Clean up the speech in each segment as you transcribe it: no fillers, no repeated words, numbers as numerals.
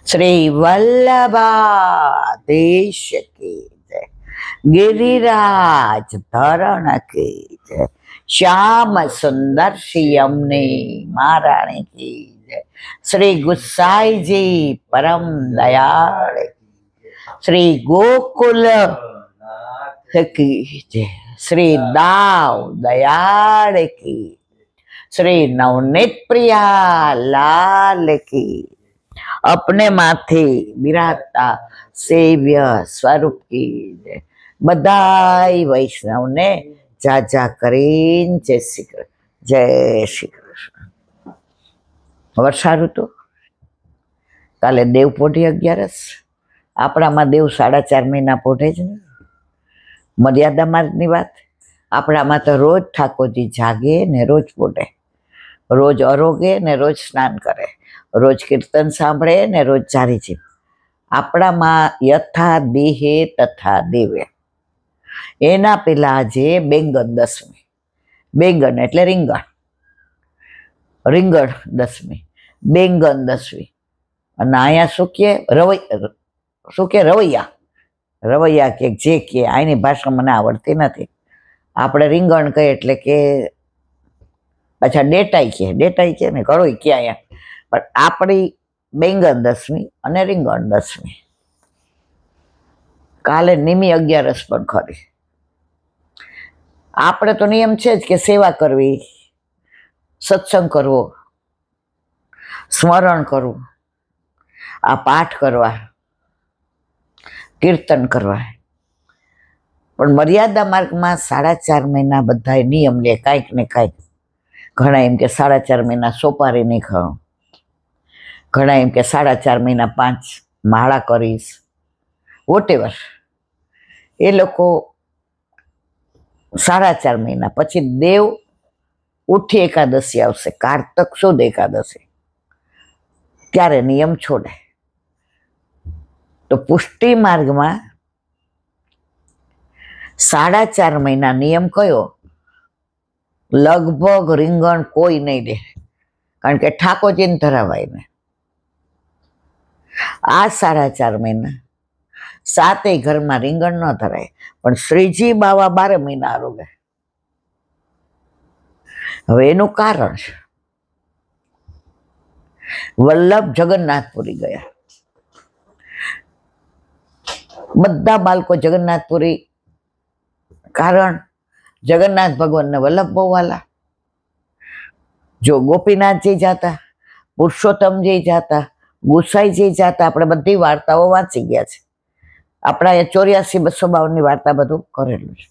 શ્રી વલ્લભાધીશ કી જય, ગિરિરાજ ધરણ કી જય, શ્યામ સુંદર શિયમની મહારાણી કી જય, શ્રી ગુસાઈજી પરમ દયાળ, શ્રી ગોકુલ કી જય, શ્રી દાવ દયાળ કી, શ્રી નવનીત પ્રિયા લાલ કી, अपने माथे बिराजता सेव्य स्वरूप की जय। बधाई वैष्णव ने जाजा करीन जय श्री कृष्ण, जय श्री कृष्ण। वर्षा ऋतु काले देव पोढ़ी 11, આપણામાં દેવ 4.5 મહિના પોઢે જ ને, મર્યાદા માર્ગની વાત। આપણામાં તો રોજ ઠાકોરજી જાગે ને રોજ પોઢે, રોજ અરોગે ને રોજ સ્નાન કરે, રોજ કીર્તન સાંભળે ને રોજ ચારી છે। આપણામાં યથા દેહે તથા દેવે। એના પેલા આજે બેંગન દસમી, બેંગન એટલે રીંગણ, રીંગણ દસમી, બેંગન દસમી, અને અહીંયા શું કે રવૈયા, રવૈયા કે જે કે આની ભાષા મને આવડતી નથી, આપણે રીંગણ કહીએ એટલે કે પાછા ડેટાઈ કે ને કરોઈ કે અહીંયા, પણ આપણી બેંગન દસમી અને રીંગણ દસમી। કાલે નિમી 11 પણ ખરી। આપણે તો નિયમ છે જ કે સેવા કરવી, સત્સંગ કરવો, સ્મરણ કરવું, આ પાઠ કરવા, કીર્તન કરવા, પણ મર્યાદા માર્ગમાં 4.5 મહિના બધા નિયમ લે કાંઈક ને કાંઈક। ઘણા એમ કે 4.5 મહિના સોપારી નહીં ખાવું, ઘણા એમ કે 4.5 મહિના 5 માળા કરીશ, વોટેવર। એ લોકો 4.5 મહિના પછી દેવ ઉઠી એકાદશી આવશે, કારતક સુદ એકાદશી, ત્યારે નિયમ છોડે। તો પુષ્ટિ માર્ગમાં 4.5 મહિના નિયમ કયો? લગભગ રીંગણ કોઈ નહીં દે, કારણ કે ઠાકોરજીને ધરાવાય ને। આ 4.5 મહિના 7 ઘરમાં રીંગણ ન ધરાય, પણ શ્રીજી બાવા 12 મહિના આરોગે। હવે એનું કારણ છે, વલ્લભ જગન્નાથપુરી ગયા, બધા બાળકો જગન્નાથપુરી, કારણ જગન્નાથ ભગવાનને વલ્લભ બહુ વાલા। જો ગોપીનાથજી જાતા, પુરુષોત્તમજી જાતા, ગુસાઈજી જાતા, આપણે બધી વાર્તાઓ વાંચી ગયા છે, આપણા એ 84-252 વાર્તા બધું કરેલું છે।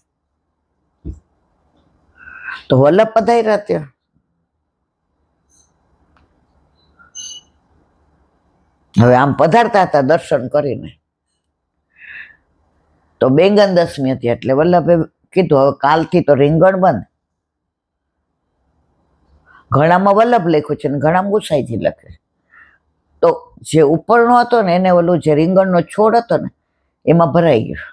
તો વલ્લભ પધાર્યા ત્યાં, હવે આમ પધારતા હતા દર્શન કરીને, તો બેંગન દસમી હતી એટલે વલ્લભે કીધું હવે કાલથી તો રીંગણ બંધ। ઘણામાં વલ્લભ લખ્યું છે ને ઘણામાં ગુસાઈજી લખે, તો જે ઉપરનો હતો ને એને ઓલું જે રીંગણનો છોડ હતો ને એમાં ભરાઈ ગયું।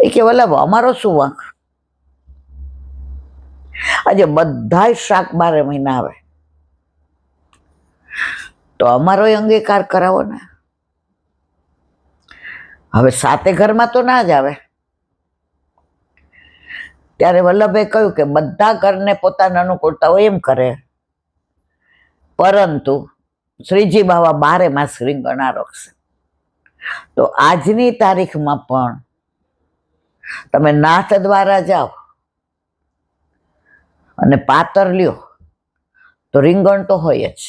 એ કે વલ્લભ અમારો શું વાંક? આજે બધાય શાક 12 મહિના આવે, તો અમારો અંગીકાર કરાવો ને। હવે 7 ઘરમાં તો ના જ આવે, ત્યારે વલ્લભે કહ્યું કે બધા ઘરને પોતાના અનુકૂળતા હોય એમ કરે, પરંતુ શ્રીજી બાવા 12 માસ રીંગણ આરોગશે। તો આજની તારીખમાં પણ તમે નાથ દ્વારા જાઓ અને પાતર લ્યો તો રીંગણ તો હોય જ,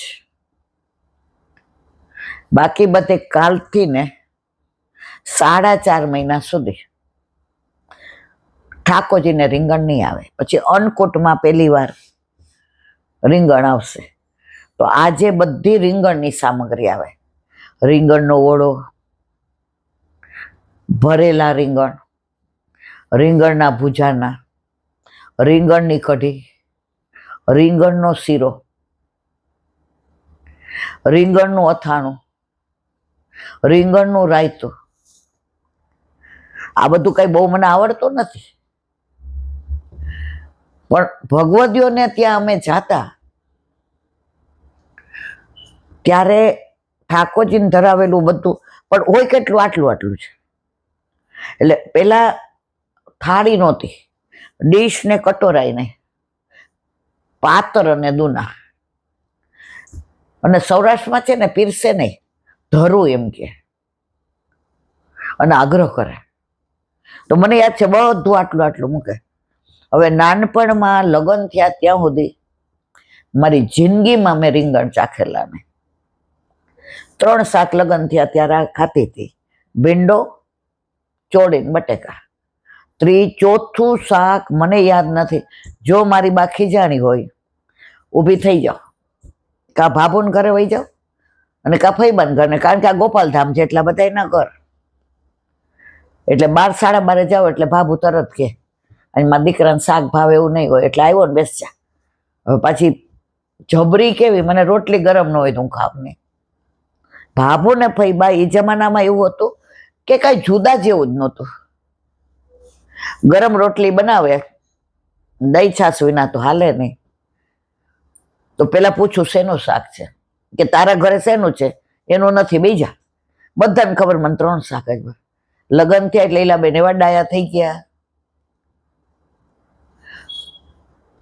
બાકી બધે કાલથી ને 4.5 મહિના સુધી ઠાકોરજીને રીંગણ નહીં આવે। પછી અન્નકૂટમાં પહેલી વાર રીંગણ આવશે, તો આજે બધી રીંગણની સામગ્રી આવે, રીંગણનો ઓળો, ભરેલા રીંગણ, રીંગણના ભુજાના, રીંગણની કઢી, રીંગણનો શીરો, રીંગણનું અથાણું, રીંગણનું રાયતું। આ બધું કઈ બહુ મને આવડતું નથી, પણ ભગવદીઓને ત્યાં અમે જાતા ત્યારે ઠાકોરજીને ધરાવેલું બધું, પણ હોય કેટલું, આટલું આટલું છે. એટલે પેલા થાળી નહોતી, ડીશ ને કટોરાઈ ને પાત્ર અને દૂના. અને સૌરાષ્ટ્રમાં છે ને પીરસે નહીં, ધરું એમ કે, અને આગ્રહ કરે. તો મને યાદ છે બધું આટલું આટલું મૂકે. હવે નાનપણમાં લગ્ન થયા ત્યાં સુધી મારી જિંદગીમાં મેં રીંગણ ચાખેલા નહીં. 3 શાક લગ્ન થયા ત્યારે ખાતી હતી, ભીંડો, ચોળી, બટેકા. ચોથું શાક મને યાદ નથી. જો મારી બા ખીજાણી હોય, ઊભી થઈ જાઓ, કા ભાભુને ઘરે વહી જાઓ અને કા ફઈબાન ઘરે, કારણ કે આ ગોપાલધામ છે એટલા બધા ના ઘર. એટલે 12 સાડા 12 જાઓ એટલે ભાભુ તરત કે અને મારા દીકરાને શાક ભાવે એવું નહીં હોય, એટલે આવ્યો ને બેસ જા. હવે પાછી જબરી કેવી, મને રોટલી ગરમ ન હોય તો હું ખાવ નહીં. ભાભુ ને ફઈબા એ જમાનામાં એવું હતું કે કઈ જુદા જેવું જ નહોતું. ગરમ રોટલી બનાવે, દહીં છાસ વિના તો હાલે નહીં. તો પેલા પૂછું શેનું શાક છે, કે તારા ઘરે શેનું છે, એનું નથી, બીજા બધાને ખબર મને 3 શાક જ. લગ્ન થયા એટલે લીલાબેન એવા ડાયા થઈ ગયા.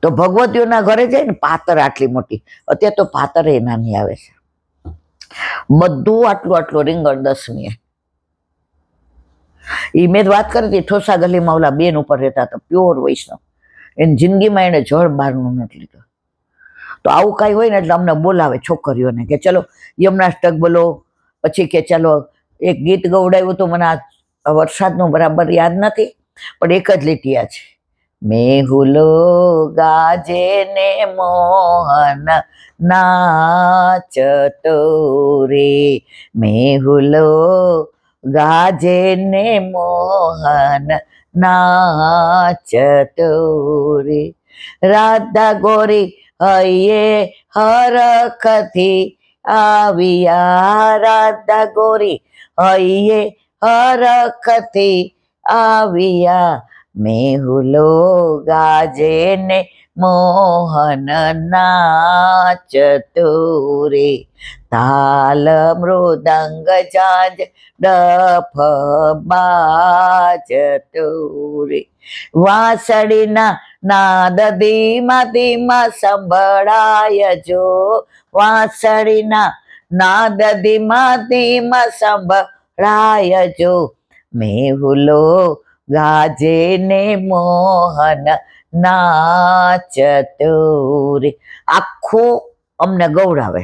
તો ભગવતીઓના ઘરે જાય ને પાતર આટલી મોટી, અત્યારે તો પાતર એ નાની આવે છે. બધું આટલું આટલું રીંગણ 10મીએ. એ મેં વાત કરી હતી, ઠોસા ગલીમાં ઓલા બેન ઉપર રહેતા હતા, પ્યોર વૈષ્ણવ. એની જિંદગીમાં એને જળ બહારનું નથી લીધું. તો આવું કાંઈ હોય ને એટલે અમને બોલાવે છોકરીઓને કે ચલો યમનાષ્ટક બોલો, પછી કે ચાલો એક ગીત ગવડાવ્યું હતું, મને આ વરસાદનું બરાબર યાદ નથી, પણ એક જ લીટી આ છે. મેહુલો ગાજે ને મોહન નાચતો રે, મેહુલો ગાજે ને મોહન નાચતો રે, રાધા ગોરી હૈયે હરખથી આવ્યા, રાધા ગોરી હૈયે હરખથી આવ્યા, મેહુલો ગાજે ને મોહન નાચતો રે, તાલ મૃદંગ જાજ ડફ બાજતો રે, વાંસળીના નાદ ધીમા ધીમા સંભળાય જો, વાંસળીના નાદ ધીમા ધીમા સંભળાય જો, મેહુલો ગાજે ને મોહન નાચતો રે. આખું અમને ગૌડાવે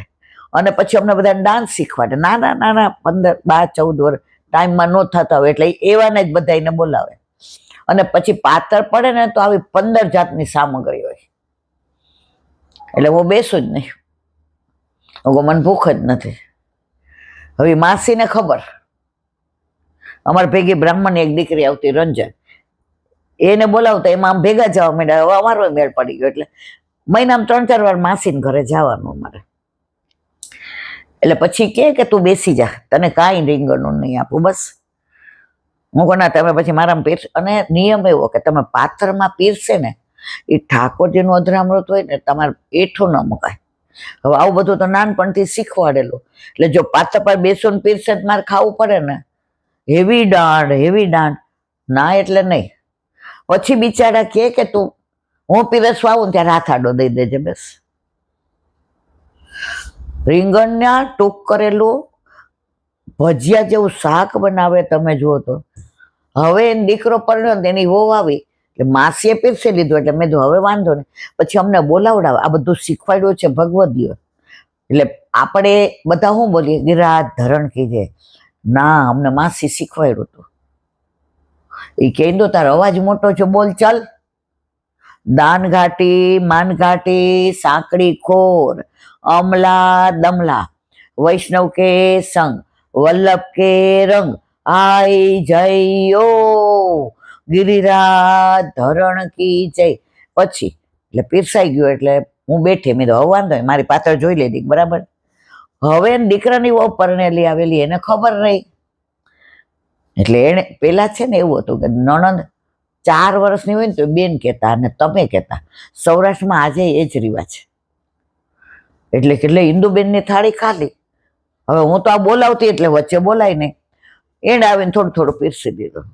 અને પછી અમને બધા ડાન્સ શીખવાડે. નાના નાના 15, 12, 14 વર્ષ ટાઈમમાં ન થતા હોય એટલે એવાને જ બધાને બોલાવે. અને પછી પાતળ પડે ને તો આવી 15 જાતની સામગ્રી હોય. એટલે હું બેસું જ નહીં, મને ભૂખ જ નથી. હવે માસીને ખબર, અમારે ભેગી બ્રાહ્મણની એક દીકરી આવતી રંજન, એને બોલાવતા એમાં આમ ભેગા જવા માંડ્યા. હવે અમારો મેળ પડી ગયો એટલે મહિનામાં 3-4 વાર માસીને ઘરે જવાનું અમારે. એટલે પછી કે તું બેસી જા, તને કાંઈ રીંગણનું નહીં આપું, બસ. હું કોના તમે પછી મારા પીરસ. અને નિયમ એવો કે તમે પાત્રમાં પીરસે ને એ ઠાકોરજીનું અધરામૃત હોય ને, તમારે એઠું ન મુકાય. હવે આવું બધું તો નાનપણથી શીખવાડેલું. એટલે જો પાત્ર પર બેસું પીરસે જ મારે ખાવું પડે ને, હેવી દાંડ ના, એટલે નહીં. પછી બિચારા કે તું હું પીરસવા આવું ત્યારે હાથ આડો દઈ દેજે, બસ. રીંગણના ટૂંક કરેલું ભજીયા જેવું શાક બનાવે, તમે જુઓ તો. હવે એને દીકરો પરણ્યો ને એની વહુ આવી એટલે માસીએ પીરસી લીધું, એટલે મેં હવે વાંધો નહીં. પછી અમને બોલાવડાવે, આ બધું શીખવાડ્યું છે ભગવદીઓ. એટલે આપણે બધા શું બોલીએ, ગિરાજ ધરણ કીજે, ના, અમને માસી શીખવાડ્યું હતું. એ કહી દો તારો અવાજ મોટો છે, બોલ ચાલ. દાન ઘાટી, માન ઘાટી, સાંકડી ખોર, અમલા દમલા, વૈષ્ણવ કે સંગ, વલ્લભ કે રંગ, આઈ જયો, ગિરિરાજ ધરણ કી જય. પછી એટલે પીરસાઈ ગયું એટલે હું બેઠી, મેં તો હવે વાંધો નહીં, મારી પાછળ જોઈ લીધી બરાબર. હવે દીકરાની વહુ પરણેલી આવેલી, એને ખબર રહી. એટલે એને પેલા છે ને એવું હતું કે નણંદ 4 વર્ષની હોય ને તો બેન કહેતા અને તમે કહેતા. સૌરાષ્ટ્રમાં આજે એ જ રિવાજ છે. એટલે હિન્દુબેનની થાળી ખાલી હવે હું તો આ બોલાવતી એટલે વચ્ચે બોલાય નહીં, એને આવીને થોડું થોડું પીરસી દીધું.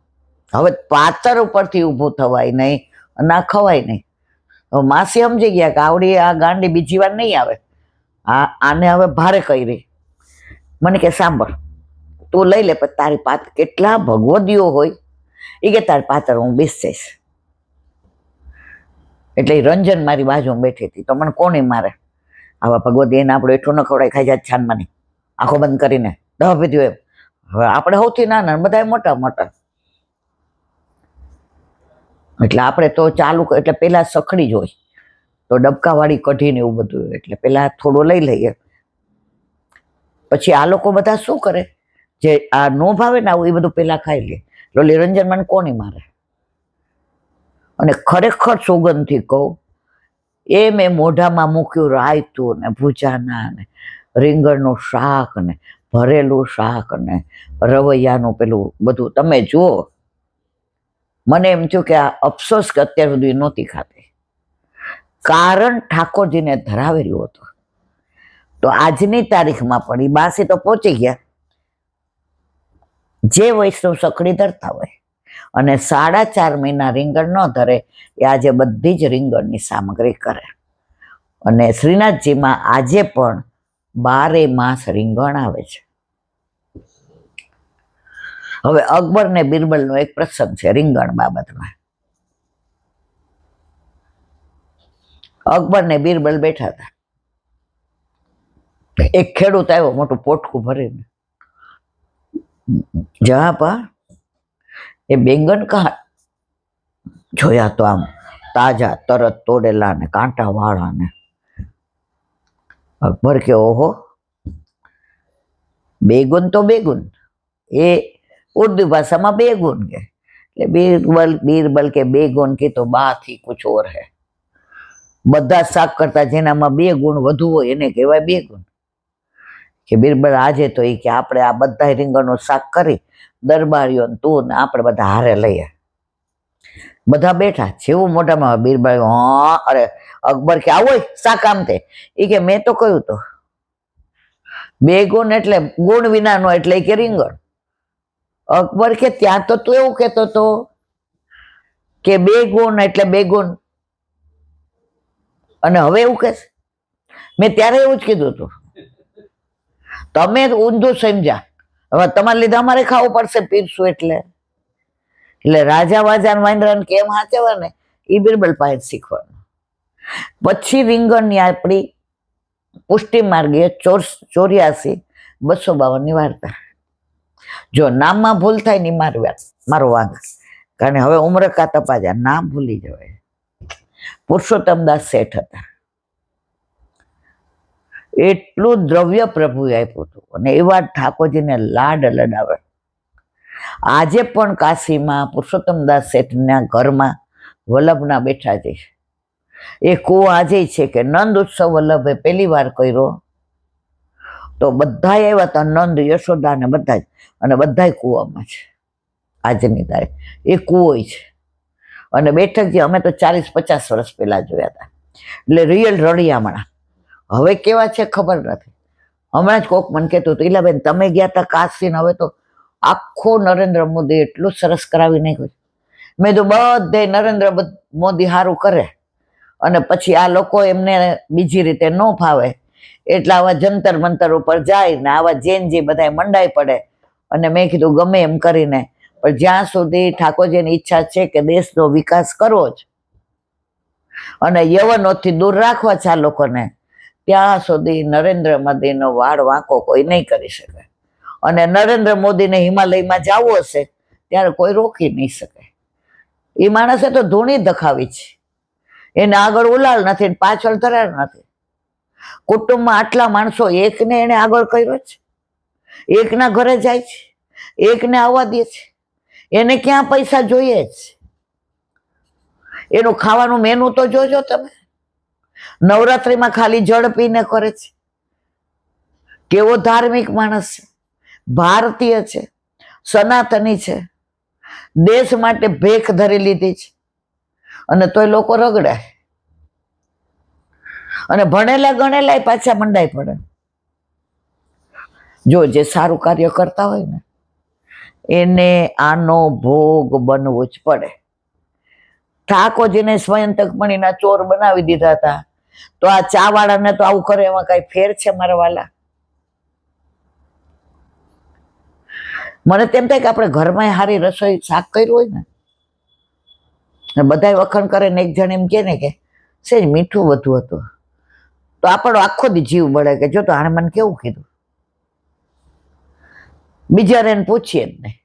હવે પાતર ઉપરથી ઊભું થવાય નહીં, ના ખવાય નહીં. હવે માસી સમજી ગયા કે આવડી આ ગાંડી બીજી વાર નહીં આવે, આને હવે ભારે કરી. મને કે સાંભળ, તું લઈ લે, પણ તારી પાત કેટલા ભગવદીઓ હોય એ કે તારી પાતર હું બેસ જઈશ. એટલે રંજન મારી બાજુ બેઠી હતી, તો મને કોને મારે? આવા ભગવદી એને આપણે એટલું ન ખવડાય, ખાઈ જાય છાનમાં નહીં, આંખો બંધ કરીને દહ પીધું એમ. હવે આપણે સૌથી નાના, બધા મોટા મોટા, એટલે આપણે તો ચાલુ, એટલે પેલા સખડી જ હોય, તો ડબકાવાળી કઢીને એવું બધું, એટલે પેલા થોડું લઈ લઈએ. પછી આ લોકો બધા શું કરે, જે આ નો ભાવે ને આવું એ બધું પેલા ખાઈ લે. લોલી રંજન મને કોની મારે? અને ખરેખર સોગંદથી કહું, એ મેં મોઢામાં મૂક્યું રાયતું ને ભૂજાના ને રીંગણનું શાક ને ભરેલું શાક ને રવૈયાનું પેલું બધું, તમે જુઓ, મને એમ થયું કે આ અફસોસ કે અત્યાર સુધી નહોતી ખાતી, કારણ ઠાકોરજીને ધરાવેલું હતું. તો આજની તારીખમાં પણ એ બાસી તો પહોંચી ગયા. જે વૈષ્ણવ સખડી ધરતા હોય અને 4.5 મહિના રીંગણ ન ધરે, એ આજે બધી જ રીંગણની સામગ્રી કરે. અને શ્રીનાથજીમાં આજે પણ 12 માસ રીંગણ આવે છે. હવે અકબર ને બિરબલનો એક પ્રસંગ છે રીંગણ બાબતમાં. અકબર ને બિરબલ બેઠા હતા, એક ખેડૂત આવ્યો મોટું પોટકું ભરીને, જહાં પા એ બેંગન કહા? જોયા તો આમ તાજા તરત તોડેલા ને કાંટા વાળા ને. અકબર કે ઓહો, બેગુન તો બેગુન, એ ઉર્દू ભાષામાં બેગુન કે. એટલે બીરબલ કે બેગુન की तो बात ही कुछ और है. બધા શાક કરતા જેનામાં 2 ગુણ વધુ હોય એને કહેવાય બેગુન. કે બિરબલ આજે તો એ કે આપણે આ બધા રીંગણનું શાક કરી દરબારીઓ તું ને આપણે બધા હારે લઈએ. બધા બેઠા, જેવું મોઢામાં બિરબલ, હા અરે અકબર કે આવો શાક આમ તે. એ કે મેં તો કહ્યું તો 2 ગુણ એટલે ગુણ વિનાનો, એટલે કે રીંગણ. અકબર કે ત્યાં તો તું એવું કહેતો હતો કે 2 ગુણ એટલે 2 ગુણ, અને હવે એવું કે મેં ત્યારે એવું જ કીધું હતું. તમે ઊંધું સમજ્યા, હવે તમારે લીધે અમારે ખાવું પડશે પીરસું એટલે. એટલે રાજા વાજા વાંદરાને કેમ હાચવા ને એ બિરબલ પાસે શીખવાનું. પછી રીંગણની આપણી પુષ્ટિ માર્ગે 84,252 વાર્તા. જો નામમાં ભૂલ થાય ને મારો વાંક, કારણ હવે ઉમર કા તપાજા, નામ ભૂલી જવાય. પુરુષોત્તમદાસ શેઠ હતા, એટલું દ્રવ્ય પ્રભુએ આપ્યું હતું અને એવા ઠાકોરજીને લાડ લડાવે. આજે પણ કાશીમાં પુરુષોત્તમદાસ શેઠના ઘરમાં વલ્લભના બેઠા છે. એ કુવો આજે છે કે નંદ ઉત્સવ વલ્લભે પહેલી વાર કર્યો તો બધા આવ્યા હતા, નંદ યશોદા ને બધા જ, અને બધા કુવામાં છે આજની તારીખ. એ કુવો છે અને બેઠક જે અમે તો 40-50 વર્ષ પહેલા જોયા હતા, એટલે રિયલ રળિયામણા. હવે કેવા છે ખબર નથી. હમણાં જ કોક મને કહેતું હતું, ઈલાબેન તમે ગયા હતા કાશી, હવે તો આખો નરેન્દ્ર મોદી એટલું સરસ કરાવી નાખ્યું. મેં તો બધે નરેન્દ્ર મોદી સારું કરે અને પછી આ લોકો એમને બીજી રીતે ન ફાવે એટલે આવા જંતર મંતર ઉપર જાય ને આવા જૈનજી બધા મંડાઈ પડે. અને મેં કીધું ગમે એમ કરીને, પણ જ્યાં સુધી ઠાકોરજીની ઈચ્છા છે કે દેશનો વિકાસ કરવો જ અને યવનોથી દૂર રાખવા છે આ લોકોને, ત્યાં સુધી નરેન્દ્ર મોદીનો વાળ વાંકો કોઈ નહીં કરી શકે. અને નરેન્દ્ર મોદીને હિમાલયમાં જવું હશે ત્યારે કોઈ રોકી નહીં શકે. એ માણસે તો ધૂણી દખાવી છે, એને આગળ ઉલાળ નથી, પાછળ ધરાર નથી. કુટુંબમાં આટલા માણસો, એકને એને આગળ કર્યો છે, એકના ઘરે જાય છે, એકને આવવા દે છે. એને ક્યાં પૈસા જોઈએ છે? એનું ખાવાનું મેનુ તો જોજો તમે. નવરાત્રિમાં ખાલી જળ પીને કરે છે. કેવો ધાર્મિક માણસ છે, ભારતીય છે, સનાતની છે, દેશ માટે ભેખ ધરી લીધી છે, અને તોય લોકો રગડાય. અને ભણેલા ગણેલા પાછા મંડાઈ પડે. જો જે સારું કાર્ય કરતા હોય ને એને આનો ભોગ બનવો જ પડે. ઠાકોરજીને સ્વયંતકમણીના ચોર બનાવી દીધા હતા, તો આ ચા વાળાને તો આવું કરે એમાં કઈ ફેર છે મારા વાલા? મને તેમ થાય કે આપણે ઘરમાં હારી રસોઈ શાક કર્યું હોય ને બધા વખાણ કરે ને એક જણ એમ કે ને કે સેજ મીઠું વધુ હતું, તો આપણો આખો દી જીવ બળે કે જો તો આણે મને કેવું કીધું. બીજાને એને પૂછીએ જ નહીં.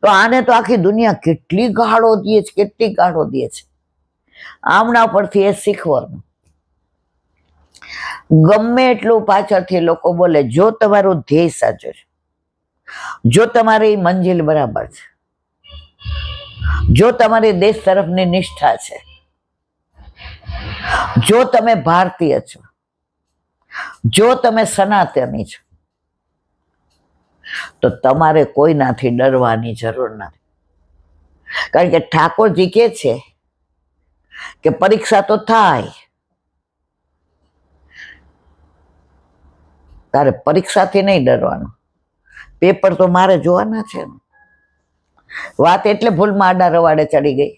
તો આને તો આખી દુનિયા કેટલી ગાળો દે છે, કેટલી ગાળો દે છે. આમના પરથી એ શીખવાનું. ગમે એટલું પાછળથી લોકો બોલે, જો તમારું ધ્યેય સાચું છે, જો તમારી મંજિલ બરાબર છે, જો તમારી દેશ તરફની નિષ્ઠા છે, જો તમે ભારતીય છો, જો તમે સનાતની છો, તો તમારે કોઈનાથી ડરવાની જરૂર નથી. કારણ કે ઠાકોરજી કે છે કે પરીક્ષા તો થાય, તારે પરીક્ષાથી નહીં ડરવાનું, પેપર તો મારે જોવાના છે ને. વાત એટલે ભૂલમાં આડા રવાડે ચડી ગઈ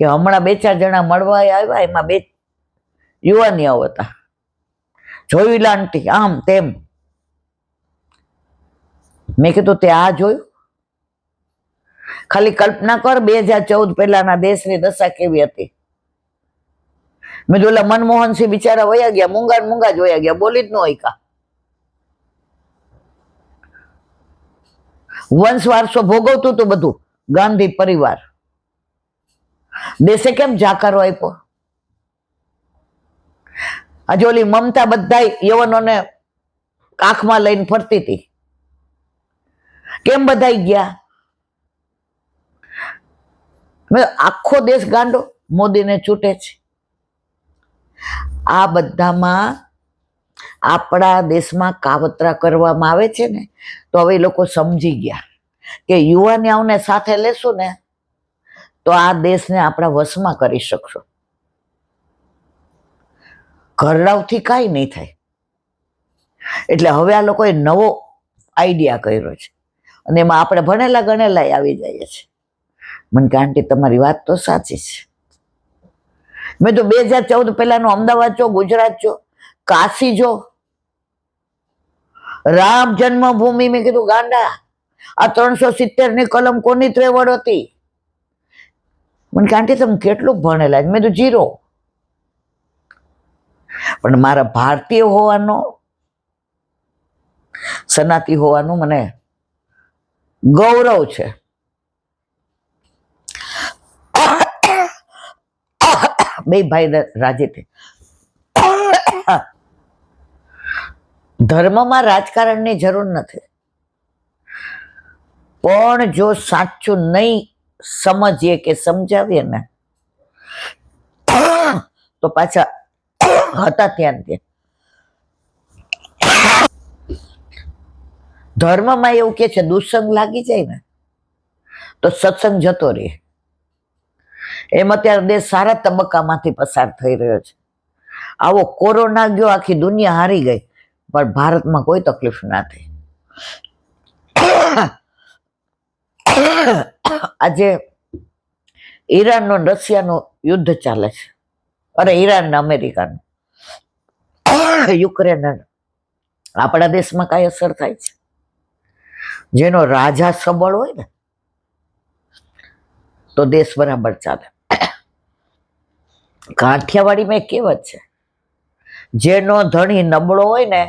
કે હમણાં 2-4 જણા મળવા આવ્યા, એમાં 2 યુવાનીઓ હતા, જોઈ લાંટી આમ તેમ. મેં કીધું તે આ જોયું? ખાલી કલ્પના કર 2014 પહેલાના દેશની દશા કેવી હતી. મેં કીધું ઓલા મનમોહનસિંહ બિચારા વયા ગયા, મૂંગા જ વયા ગયા, બોલી જ ન હોય કા. વંશ વારસો ભોગવતું હતું બધું ગાંધી પરિવાર. દેશે કેમ જાકારો આપ્યો? આજે ઓલી મમતા બધા યવનોને કાખમાં લઈને ફરતી હતી, કેમ બધા ગયા? આખો દેશ ગાંડો મોદીને છૂટે છે. આ બધામાં આપણા દેશમાં કાવતરા કરવામાં આવે છે ને, તો હવે લોકો સમજી ગયા કે યુવાનીઓને સાથે લેશું ને તો આ દેશને આપણા વશમાં કરી શકશો. ઘરડાવથી કાંઈ નહીં થાય. એટલે હવે આ લોકોએ નવો આઈડિયા કર્યો છે અને એમાં આપણે ભણેલા ગણેલા આવી જઈએ છીએ. મને કે આંટી તમારી વાત તો સાચી છે. મેં તો 2014 પહેલાનું અમદાવાદ જો, ગુજરાત જો, કાશી જો, રામ જન્મભૂમિ. મેં કીધું ગાંડા, આ 370 કલમ કોની ત્રેવડ હતી? મને કે આંટી તમે કેટલું ભણેલા? મેં તો 0. પણ મારા ભારતીય હોવાનો, સનાતી હોવાનું મને ગૌરવ છે. બે ભાઈ રાજી થઈ. ધર્મમાં રાજકારણની જરૂર નથી, પણ જો સાચું નહીં સમજીએ કે સમજાવીએ ને તો પાછા હતા ત્યાં. ધર્મમાં એવું કે છે દુસંગ લાગી જાય ને તો સત્સંગ જતો રહે. એમ અત્યારે દેશ સારા તબક્કામાંથી પસાર થઈ રહ્યો છે. આવો કોરોના ગયો, આખી દુનિયા હારી ગઈ, પણ ભારતમાં કોઈ તકલીફ ના થઈ. આજે ઈરાનનો રશિયાનો યુદ્ધ ચાલે છે. અરે ઈરાન ને અમેરિકાનું, યુક્રેન. આપણા દેશમાં કઈ અસર થાય છે? જેનો રાજા સબળ હોય ને તો દેશ બરાબર ચાલે. કાઠિયાવાડીમાં કહેવત છે, જેનો ધણી નબળો હોય ને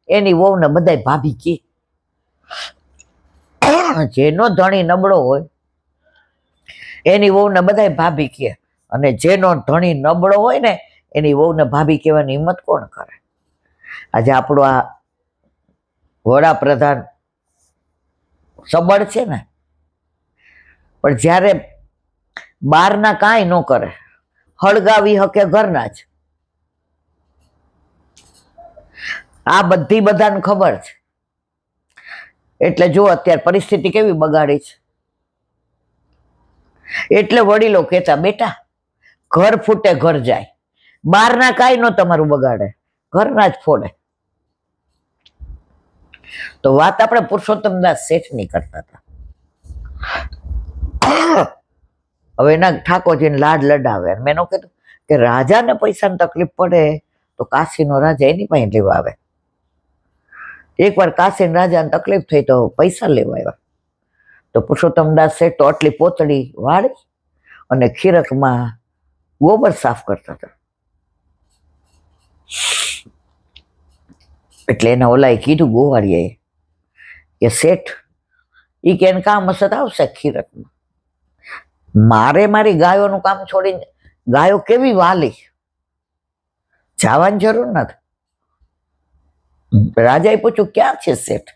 એની વહુને બધાય ભાભી કે. જેનો ધણી નબળો હોય એની વહુને બધાય ભાભી કે, અને જેનો ધણી નબળો હોય ને એની વહુને ભાભી કહેવાની હિંમત કોણ કરે? આજે આપણો આ વડાપ્રધાન સબળ છે ને, પણ જ્યારે બહારના કાંઈ ન કરે, હળગાવી હકે ઘરના જ. આ બધી બધાને ખબર છે. એટલે જો અત્યારે પરિસ્થિતિ કેવી બગાડી છે. એટલે વડીલો કહેતા, બેટા ઘર ફૂટે ઘર જાય, બહારના કાંઈ ન તમારું બગાડે, ઘરના જ ફોડે. તો વાત આપણે પુરુષોત્તમદાસ શેઠની કરતા હતા. હવે એના ઠાકોરજીને લાડ લડાવે. મેં એનું કીધું કે રાજાને પૈસાની તકલીફ પડે તો કાશીનો રાજા એની પાસે લેવા આવે. એકવાર કાશી રાજાને તકલીફ થઈ તો પૈસા લેવા આવ્યા. તો પુરુષોત્તમદાસ શેઠ તો આટલી પોતળી વાળી અને ખીરકમાં ગોબર સાફ કરતા હતા. એટલે એના ઓલાએ કીધું ગોવાળીએ કે શેઠ એ કે એને કામ હશે તો આવશે ખીરકમાં. મારે મારી ગાયોનું કામ છોડીને, ગાયો કેવી વાલી, જવાની જરૂર નથી. રાજાએ પૂછ્યું ક્યાં છે શેઠ?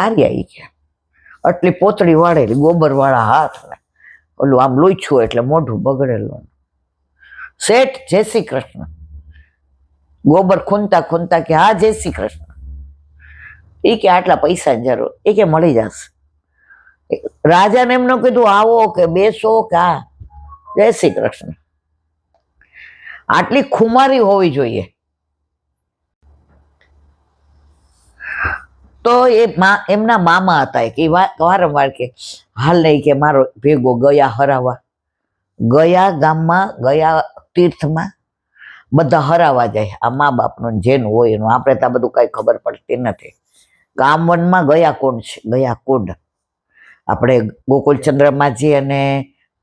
આર્યા ઈ કે આટલી પોતળી વાળેલી ગોબર વાળા હાથ ને ઓલું આમ લૂછ્યું એટલે મોઢું બગડેલું. શેઠ જય શ્રી કૃષ્ણ. ગોબર ખૂનતા ખૂનતા કે હા જય શ્રી કૃષ્ણ. એ કે આટલા પૈસાની જરૂર. એ કે મળી જશે. રાજાને એમ ન કીધું આવો કે બેસો કે હા જય શ્રી કૃષ્ણ. આટલી ખુમારી હોવી જોઈએ. તો એમના મામા હતા કે વારંવાર કે હાલ નહીં કે મારો ભેગો ગયા હરાવા, ગયા ગામમાં, ગયા તીર્થમાં બધા હરાવા જાય. આ મા બાપનું જેનું હોય એનું. આપણે તો બધું કઈ ખબર પડતી નથી. ગામવનમાં ગયા કોણ છે? ગયા કુંડ. આપણે ગોકુલચંદ્રમાજી અને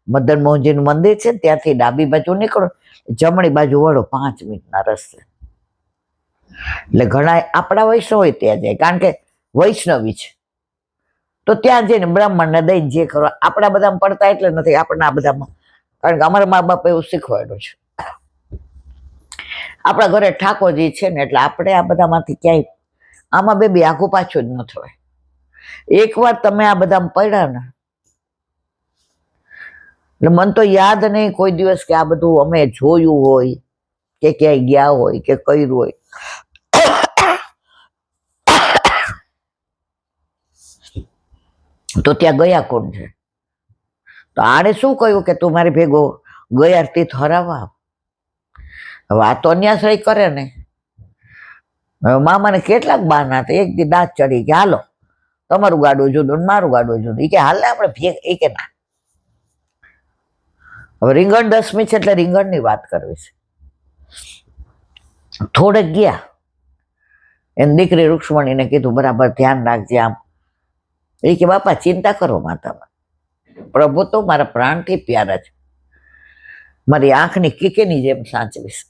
મદન મોહનજીનું મંદિર છે ને ત્યાંથી ડાબી બાજુ નીકળો, જમણી બાજુ વળો, 5 મિનિટના રસ્તે. એટલે ઘણા આપણા વૈષ્ણવ હોય ત્યાં જાય, કારણ કે વૈષ્ણવી છે. તો ત્યાં જઈને બ્રાહ્મણને દઈને જે કરવા. આપણા બધામાં પડતા એટલે નથી, આપણને આ બધામાં, કારણ કે અમારા મા બાપ એવું શીખવાડ્યું છે. આપણા ઘરે ઠાકોરજી છે ને એટલે આપણે આ બધામાંથી ક્યાંય આમાં બે આઘું પાછું જ ન થવાય. એકવાર તમે આ બધામાં પડ્યા ને એટલે મને તો યાદ નહીં કોઈ દિવસ કે આ બધું અમે જોયું હોય કે ક્યાંય ગયા હોય કે કર્યું હોય. તો ત્યાં ગયા કોણ છે? તો આને શું કહ્યું કે તું મારી ભેગો ગયા તીર્થ હરાવા. હવે આ તો અન્યાશ્રય કરે ને. હવે મામાને કેટલાક બહાના હતા. એક દી દાંત ચડી કે હાલો તમારું ગાડું જુદું મારું ગાડું જુદું. એ કે હાલ ને આપણે ભેગ. એ કે ના. હવે રીંગણ દસમી છે એટલે રીંગણની વાત કરવી છે. થોડેક ગયા, એની દીકરી રૂક્ષ્મણીને કીધું બરાબર ધ્યાન રાખજે આમ. એ કે બાપા ચિંતા કરો માતામાં, પ્રભુ તો મારા પ્રાણથી પ્યારા છે, મારી આંખની કીકેની જેમ સાચવીશ.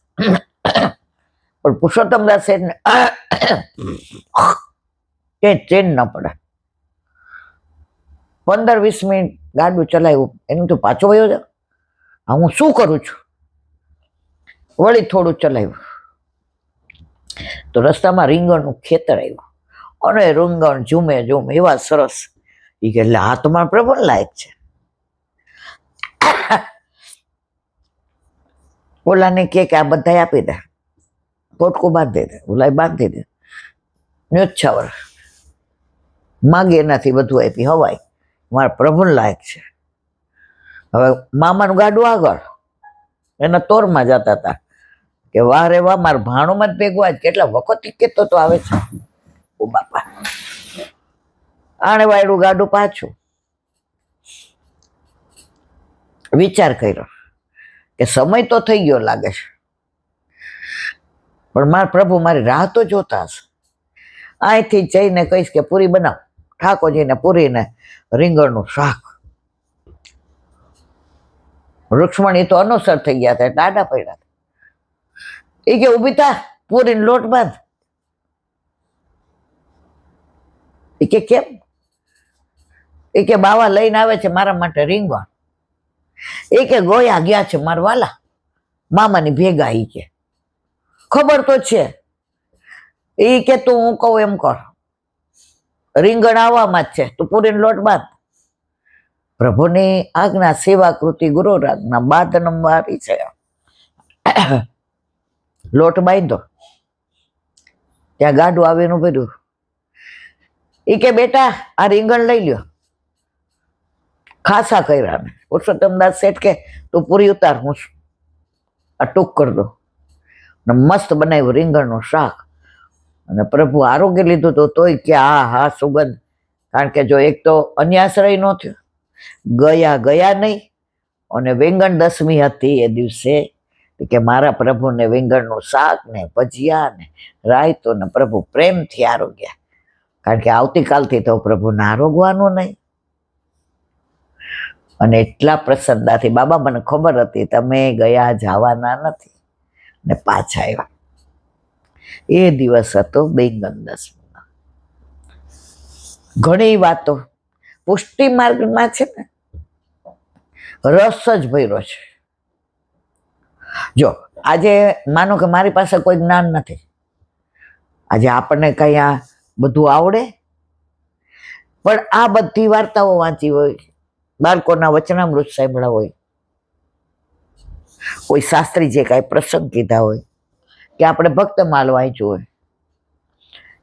પણ પુરુષોત્તમદાસ શેઠને કે ચેન ન પડે. 15-20 મિનિટ ગાડું ચલાવ્યું. એનું તો પાછો વયો જાવ. હું શું કરું છું? વળી થોડું ચલાવ્યું તો રસ્તામાં રીંગણનું ખેતર આવ્યું અને રીંગણ ઝૂમે એવા સરસ. એ કે એટલે આ તો મારા પ્રભુને લાયક છે. ઓલાને કે આ બધા આપી દે, પોટકું બાંધી દે, ઓલા બાંધી દે, ન્યોછાવર માગે એનાથી બધું આપી હવાય. મારા પ્રભુને લાયક છે. હવે મામાનું ગાડું આગળ, એના તોરમાં જતા હતા કે વાહ રે વાહ, મારા ભાણુમાં જ ભેગું આજ કેટલા વખત કેતો તો આવે છે. ઓ બાપા, આણે વાયડું ગાડું પાછું. વિચાર કર્યો કે સમય તો થઈ ગયો લાગે છે, પણ મારા પ્રભુ મારી રાહ તો જોતા હશે. અહીંથી જઈને કહીશ કે પૂરી બનાવ, ઠાકોરજીને પૂરીને રીંગણનું શાક. રૂક્ષ્મણી તો અનુસર થઈ ગયા હતા, ટાઢા પડ્યા હતા. એ કે ઉભી થા, પૂરીને લોટ બાંધ. એ કે કેમ? એ કે બાવા લઈને આવે છે મારા માટે રીંગણ. એ કે ગોયા ગયા છે મારા વાલા મામાની ભેગા. એ કે ખબર તો છે. એ કે તું હું કહું એમ કર, રીંગણ આવવામાં જ છે, તું પૂરીને લોટ બાંધ. પ્રભુની આજ્ઞા સેવા કૃતિ ગુરુ રાજ્ઞા બાદ નંબારી છે. લોટ બાંધો, ત્યાં ગાડું આવીને ભર્યું. એ કે બેટા આ રીંગણ લઈ લ્યો. ખાસા કર્યા ને પુરુષોત્તમદાસ શેઠ કે તું પૂરી ઉતાર, હું આ ટૂંક કરી દો. મસ્ત બનાવ્યું રીંગણનું શાક અને પ્રભુ આરોગ્ય લીધું તો તોય કે હા સુગંધ, કારણ કે જો એક તો અન્યાશ્રય નો થયો, ગયા નહીં. અને વેંગણ દસમી હતી એ દિવસે કે મારા પ્રભુને વેંગણનું શાક ને ભજીયા ને રાયતો ને પ્રભુ પ્રેમથી આરોગ્યા, કારણ કે આવતીકાલથી તો પ્રભુને આરોગવાનું નહીં. અને એટલા પ્રસન્નતાથી બાબા મને ખબર હતી તમે ગયા જવાના નથી ને પાછા આવ્યા. એ દિવસ હતો વેંગણ દસમી. ઘણી વાતો પુષ્ટિ માર્ગમાં છે ને રસ જ ભર્યો છે. જો આજે માનો કે મારી પાસે કોઈ જ્ઞાન નથી, આજે આપણને કઈ આ બધું આવડે, પણ આ બધી વાર્તાઓ વાંચી હોય, બાળકોના વચનામૃત સાંભળ્યા હોય, કોઈ શાસ્ત્રી જે કાંઈ પ્રસંગ કીધા હોય કે આપણે ભક્ત માલ વાંચ્યું હોય,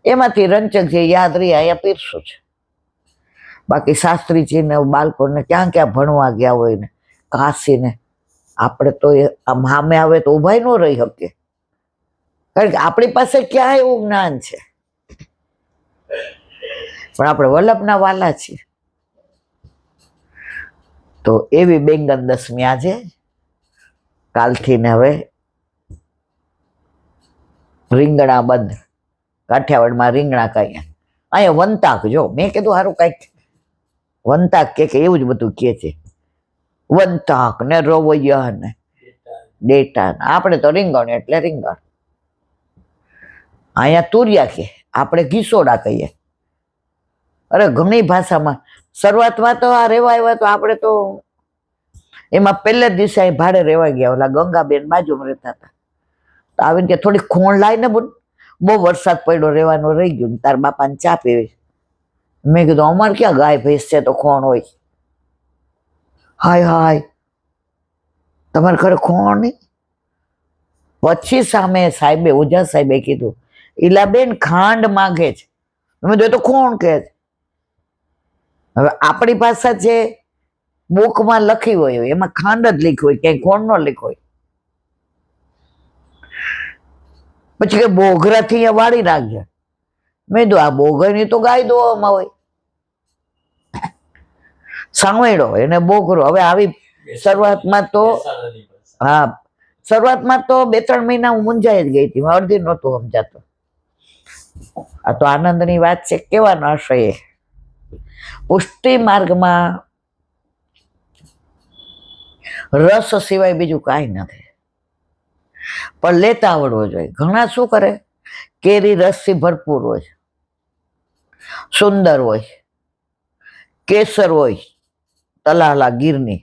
એમાંથી રંચક જે યાદ રહી અહીંયા પીરશું છે. બાકી શાસ્ત્રીજીને બાળકોને ક્યાં ક્યાં ભણવા ગયા હોય ને કાશીને, આપણે તો આમ સામે આવે તો ઉભાઈ ન રહી શકીએ, કારણ કે આપણી પાસે ક્યાં એવું જ્ઞાન છે. પણ આપણે વલ્લભના વાલા છીએ. તો એવી વેંગણ દસમી આજે, કાલથી ને હવે રીંગણા બંધ. કાઠિયાવાડમાં રીંગણા કહીએ, અહીંયા વંતાક. જો મેં કીધું સારું કાંઈક વંતાક કે એવું જ બધું કહે છે, વંતાક ને રવૈયા ને ડેટા. આપણે તો રીંગણ એટલે રીંગણ. અહીંયા તુરિયા કે, આપણે ઘીસોડા કહીએ. અરે ઘણી ભાષામાં શરૂઆતમાં તો આ રેવા આવ્યા તો આપણે તો એમાં પહેલે જ દિવસે અહીં ભાડે રેવા ગયા. ઓલા ગંગાબેન બાજુમાં રહેતા હતા, તો આવીને કે થોડી ખોણ લાવી ને, બહુ વરસાદ પડ્યો, રહેવાનું રહી ગયું, તાર બાપાને ચા પીવી. મેં કીધું અમારે ક્યાં ગાય ભેંસ છે તો ખોણ હોય? હાય તમારે ઘરે ખોણ નહીં? પછી સામે સાહેબે, ઓઝા સાહેબે કીધું, ઈલાબેન ખાંડ માંગે છે. મેં તો ખોણ કે. હવે આપણી ભાષા જે બુકમાં લખી હોય એમાં ખાંડ જ લખી હોય, ક્યાંય ખોણ ન લખી હોય. પછી કે બોઘરાથી અહીંયા વાળી રાખજે. મેં કીધું આ બોઘરની તો ગાય દોવામાં હોય, સાંવેડો એને બોઘરો. હવે આવી શરૂઆતમાં તો શરૂઆતમાં તો 2-3 મહિના હું મૂંઝાઈ જ ગઈ હતી, અડધી નહોતું સમજાતું. આ તો આનંદની વાત છે. કેવાનો આશય પુષ્ટિ માર્ગમાં રસ સિવાય બીજું કાંઈ નથી, પણ લેતા આવડવો જોઈએ. ઘણા શું કરે, કેરી રસથી ભરપૂર હોય, સુંદર હોય, કેસર હોય, તલાલા ગીરની.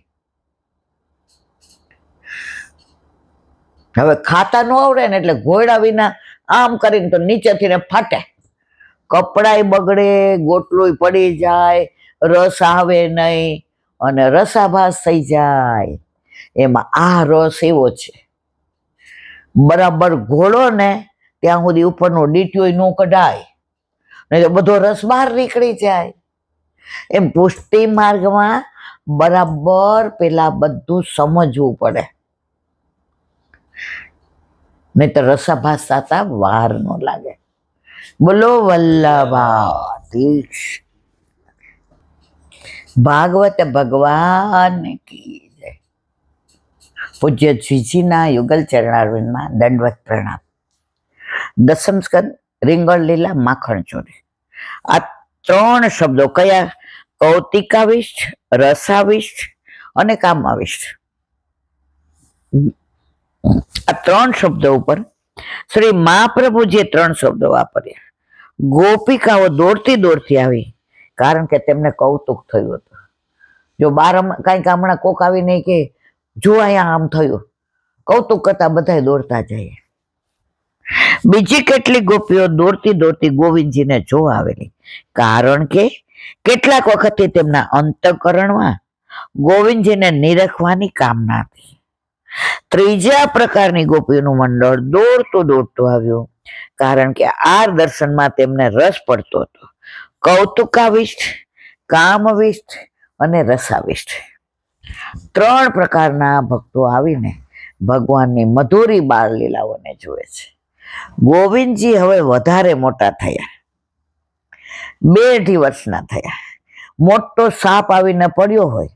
હવે ખાતા ન આવડે ને એટલે ઘોડા વિના આમ કરીને તો નીચેથી ને ફાટે, કપડાય બગડે, ગોટલું પડી જાય, રસ આવે નહીં અને રસાભાસ થઈ જાય. એમાં આ રસ એવો છે, બરાબર ઘોળો ને ત્યાં સુધી ઉપરનો ડીટીઓ ન કઢાય, નહીં તો બધો રસ બહાર નીકળી જાય. એમ પુષ્ટિ માર્ગમાં બરાબર પેલા બધું સમજવું પડે, નહીં તો રસાભાસ થતા વાર ન લાગે. બોલો વલ્લભાધીશ. ભાગવત ભગવાન કી જય. પૂજ્ય જીજીના યુગલ ચરણારવિંદમાં દંડવત પ્રણામ. દસમ સ્કંદ રીંગણ લીલા માખણ ચોરી. આ 3 શબ્દો કયા? કૌતિકાવિષ્ટ, રસાવિષ્ટ અને કામાવિષ્ટ. આ 3 શબ્દો ઉપર શ્રી મહાપ્રભુ જે 3 શબ્દો વાપર્યા, ગોપિકાઓ દોડતી આવી, કારણ કે તેમને કૌતુક થયું હતું. જો બાર કઈક હમણાં કોક આવી નહીં કે જો અહીંયા આમ થયું, કૌતુક કરતા બધા દોડતા જાય. બીજી કેટલીક ગોપીઓ દોડતી ગોવિંદજીને જોવા આવેલી, કારણ કે કેટલાક વખતથી તેમના અંતઃકરણમાં ગોવિંદજીને નિરખવાની કામના હતી. ત્રીજા પ્રકારની ગોપીઓનું મંડળ દોડતું આવ્યું, કારણ કે આ દર્શનમાં તેમને રસ પડતો હતો. કૌતુકાવિષ્ટ, કામવિષ્ટ અને રસાવિષ્ટ 3 પ્રકારના ભક્તો આવીને ભગવાનની મધુરી બાળ લીલાઓને જુએ છે. ગોવિંદજી હવે વધારે મોટા થયા, 2 વર્ષના થયા. મોટો સાપ આવીને પડ્યો હોય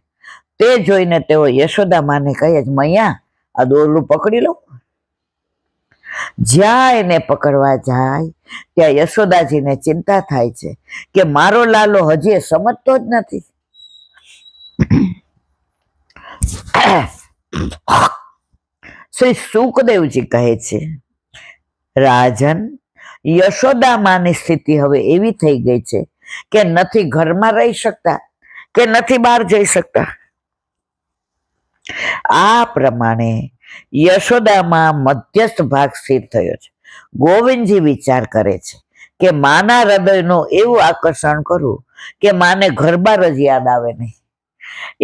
તે જોઈને તેઓ યશોદા માને કહે, મૈયા આ દોરડું પકડી લો. જ્યાં એને પકડવા જાય ત્યાં યશોદાજીને ચિંતા થાય છે કે મારો લાલો હજી સમજતો જ નથી. શ્રી સુખદેવજી કહે છે, રાજન, યશોદા માની સ્થિતિ હવે એવી થઈ ગઈ છે કે નથી ઘરમાં રહી શકતા કે નથી બહાર જઈ શકતા. આ પ્રમાણે યશોદામાં મધ્યસ્થ ભાગ સ્થિર થયો છે. ગોવિંદજી વિચાર કરે છે કે માના હૃદયનું એવું આકર્ષણ કરવું કે માને ઘરબાર જ યાદ આવે નહીં.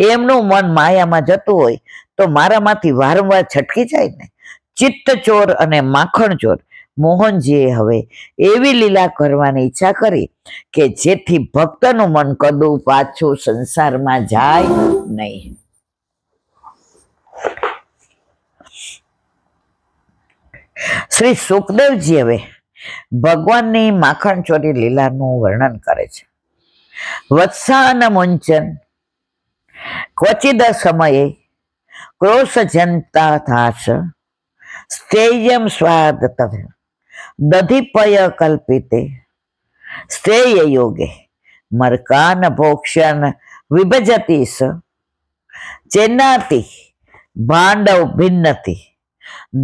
એમનું મન માયામાં જતું હોય તો મારામાંથી વારંવાર છટકી જાય ને. ચિત્ત ચોર અને માખણ ચોર મોહનજીએ હવે એવી લીલા કરવાની ઈચ્છા કરી કે જેથી ભક્તનું મન કદું પાછું સંસારમાં જાય નહીં. શ્રી સુખદેવજી હવે ભગવાનની માખણ ચોરી લીલાનું વર્ણન કરે છે. વત્સાન મુંચન ક્વચિદ સમયે ક્રોશ જનતા થાસ સ્થેયમ સ્વાદ દધિપય કલ્પિતે સ્થેય યોગે મરકાન ભોક્ષન વિભજતી સ ચેન્નાતી ભાંડવ ભિન્નતી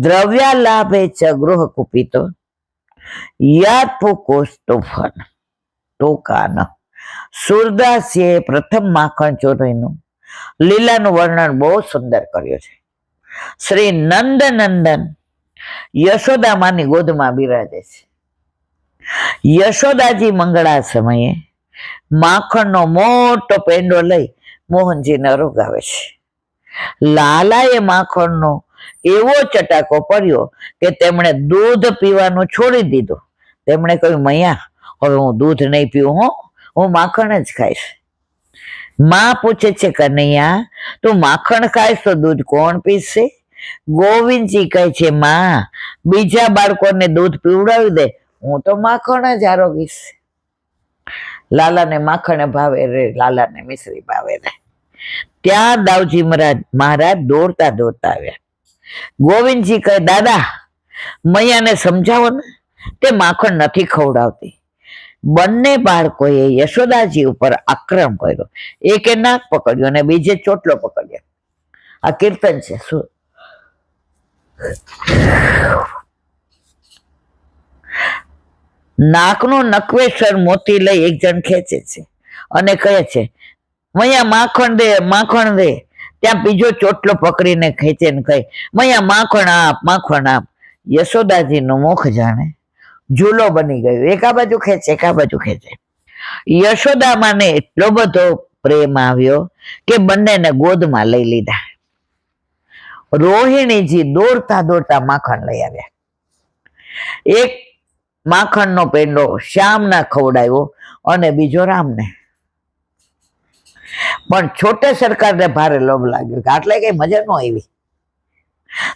દ્રવ્યાલાભે ચ ગૃહ કુપિતો યાદ પુકોસ્તોફન ટોકાન. સુરદાસીએ પ્રથમ માખણ ચોરીનું લીલાનું વર્ણન બહુ સુંદર કર્યું છે. શ્રી નંદ નંદન યશોદામાની ગોદમાં બિરાજે છે. યશોદાજી મંગળા સમયે માખણનો મોટો પેંડો લઈ મોહનજીને અરોગાવે છે. લાલાએ માખણનો એવો ચટાકો પડ્યો કે તેમણે દૂધ પીવાનું છોડી દીધું. તેમણે કહ્યું, મૈયા હવે હું દૂધ નહીં પીવું, હું માખણ જ ખાઈશ. માં પૂછે છે, કનૈયા તું માખણ ખાઈશ તો દૂધ કોણ પીશે? ગોવિંદજી કહે છે, માં બીજા બાળકોને દૂધ પીવડાવી દે, હું તો માખણ જ આરોગીશ. લાલાને માખણ ભાવે રે, લાલાને મિશ્રી ભાવે રે. ત્યાં દાવજી મહારાજ દોડતા દોડતા આવ્યા. ગોવિંદજી કહે, દાદા મૈયાને સમજાવો ને, તે માખણ નથી ખવડાવતી. બંને બાળકોએ યશોદાજી ઉપર આક્રમ કર્યો. એકે નાક પકડ્યો અને બીજે ચોટલો પકડ્યો. આ કીર્તન છે. શું નાકનું નકવેશ્વર મોતી લઈ એક જણ ખેંચે છે અને કહે છે, મૈયા માખણ દે, માખણ દે. ત્યાં બીજો ચોટલો પકડીને ખેંચે ને કહે, મૈયા માખણ આપ, માખણ આપ. યશોદાજીનું મુખ જાણે ઝૂલો બની ગયું. એક આ બાજુ ખેંચે, એક આ બાજુ ખેંચે. યશોદામાને એટલો બધો પ્રેમ આવ્યો કે બંનેને ગોદમાં લઈ લીધા. રોહિણીજી દોડતા દોડતા માખણ લઈ આવ્યા. એક માખણનો પેંડો શ્યામના ખવડાવ્યો અને બીજો રામને. પણ છોટે સરકારને ભારે લોભ લાગ્યો કે આટલે કઈ મજા ન આવી.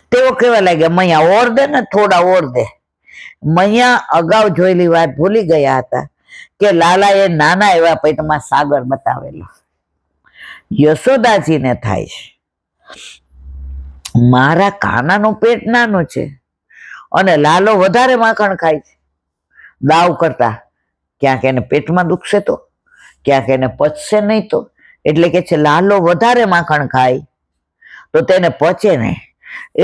તેઓ કેવા લાગ્યા, મૈયા ઓર દે ને, થોડા ઓર દે. મૈયા અગાઉ જોયેલી વાત ભૂલી ગયા હતા કે લાલાએ નાના એવા પેટમાં સાગર બતાવેલો. યશોદાજીને થાય છે, મારા કાનાનું પેટ નાનું છે અને લાલો વધારે માખણ ખાય છે. દાવ કરતા ક્યાંક એને પેટમાં દુખશે તો, ક્યાંક એને પચશે નહીં તો. એટલે કે છે લાલો વધારે માખણ ખાય તો તેને પચે નહીં.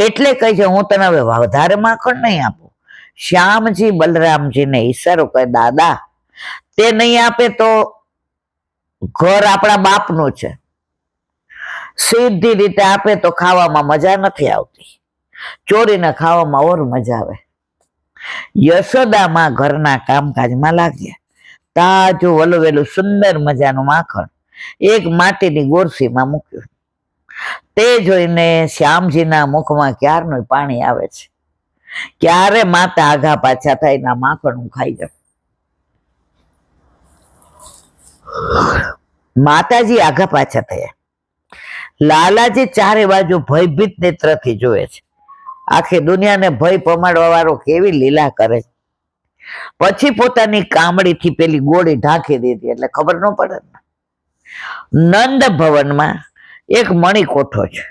એટલે કહે છે, હું તને હવે વધારે માખણ નહીં આપું. શ્યામજી બલરામજીને ઈશારો કહે, દાદા તે નહીં આપે તો ઘર આપણા બાપનું છે. સીધી રીતે આપે તો ખાવામાં મજા નથી આવતી, ચોરીને ખાવામાં ઓર મજા આવે. યશોદામાં ઘરના કામકાજમાં લાગ્યા. તાજું વલોવેલું સુંદર મજાનું માખણ એક માટીની ગોરસીમાં મૂક્યું. તે જોઈને શ્યામજીના મુખમાં ક્યારનું પાણી આવે છે. ક્યારે માતા આઘા પાછા થાય માખણ હું ખાઈ જાઉં. માતાજી આઘા પાછા થયા. લાલાજી ચારે બાજુ ભયભીત નેત્રથી જોવે છે. આખી દુનિયાને ભય પમાડવા વાળો કેવી લીલા કરે. પછી પોતાની કામડીથી પેલી ગોળી ઢાંકી દીધી એટલે ખબર ન પડે ને. નંદ ભવનમાં એક મણિકોઠો છે,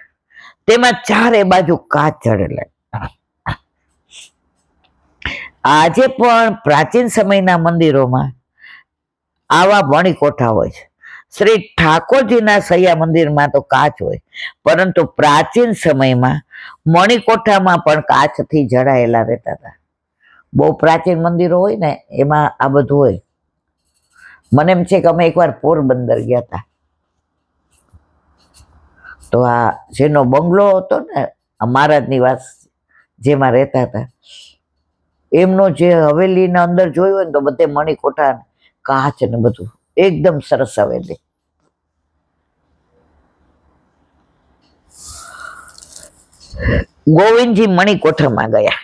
તેમાં ચારે બાજુ કાચ ચડેલા. આજે પણ પ્રાચીન સમયના મંદિરોમાં આવા મણિકોઠા હોય છે. શ્રી ઠાકોરજીના સૈયા મંદિરમાં તો કાચ હોય, પરંતુ પ્રાચીન સમયમાં મણિકોઠામાં પણ કાચથી જડાયેલા રહેતા હતા. બહુ પ્રાચીન મંદિરો હોય ને એમાં આ બધું હોય. મને એમ છે કે અમે એકવાર પોરબંદર ગયા હતા, તો આ જેનો બંગલો હતો ને, મહારાજ નિવાસ જેમાં રહેતા હતા, એમનો જે હવેલીના અંદર જોયું હોય ને તો બધે મણિકોઠા કાચ ને બધું એકદમ સરસ હવેલી. ગોવિંદજી મણિકોઠામાં ગયા,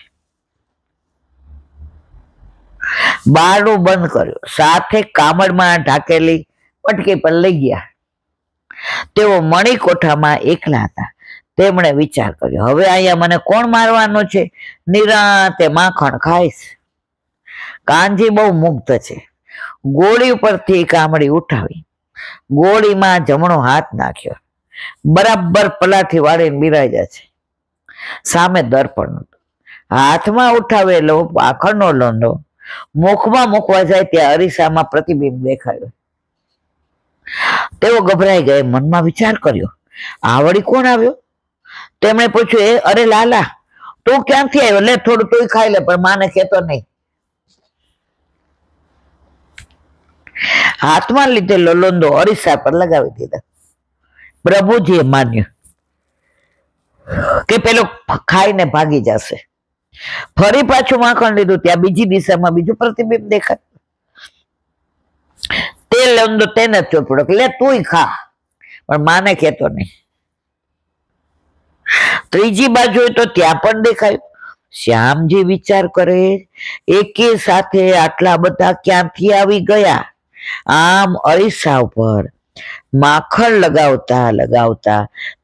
બારણું બંધ કર્યું, સાથે કામળમાં ઢાકેલી પટકી પર લઈ ગયા. તેઓ મણિકોઠામાં એકલા હતા. તેમણે વિચાર કર્યો, હવે અહીંયા મને કોણ મારવાનો છે? નિરાંતે માખણ ખાઈશ. કાનજી બહુ મુગ્ધ છે. ગોળી ઉપરથી કામડી ઉઠાવી, ગોળીમાં જમણો હાથ નાખ્યો, બરાબર પલાઠી વાળીને બિરાજ્યા છે. સામે દર્પણ હતું. હાથમાં ઉઠાવેલો માખણનો લોંદો મુખમાં મૂકવા જાય ત્યાં અરીસામાં પ્રતિબિંબ દેખાયું. તેઓ ગભરાઈ ગયે. મનમાં વિચાર કર્યો, આ વળી કોણ આવ્યો? તેમણે પૂછ્યું, અરે લાલા, તું ક્યાંથી આવ્યો? લે થોડું તું ખાઈ લે, પણ માને કહેતો નહીં. હાથમાં લીધેલો લોંદો અરીસા પર લગાવી દીધા. પ્રભુજીએ માન્યું કે પેલો ખાઈને ભાગી જશે. ફરી પાછું માખણ લીધું, ત્યાં બીજી દિશામાં બીજું પ્રતિબિંબ દેખાય. તે લોંદો તેને જ ચોપડો, લે તુંય ખા, પણ માને કહેતો નહીં. ત્રીજી બાજુ તો ત્યાં પણ દેખાયું. શ્યામજી વિચાર કરે, એકે સાથે આટલા બધા ક્યાંથી આવી ગયા? આમ અરીસા ઉપર માખણ લગાવતા લગાવતા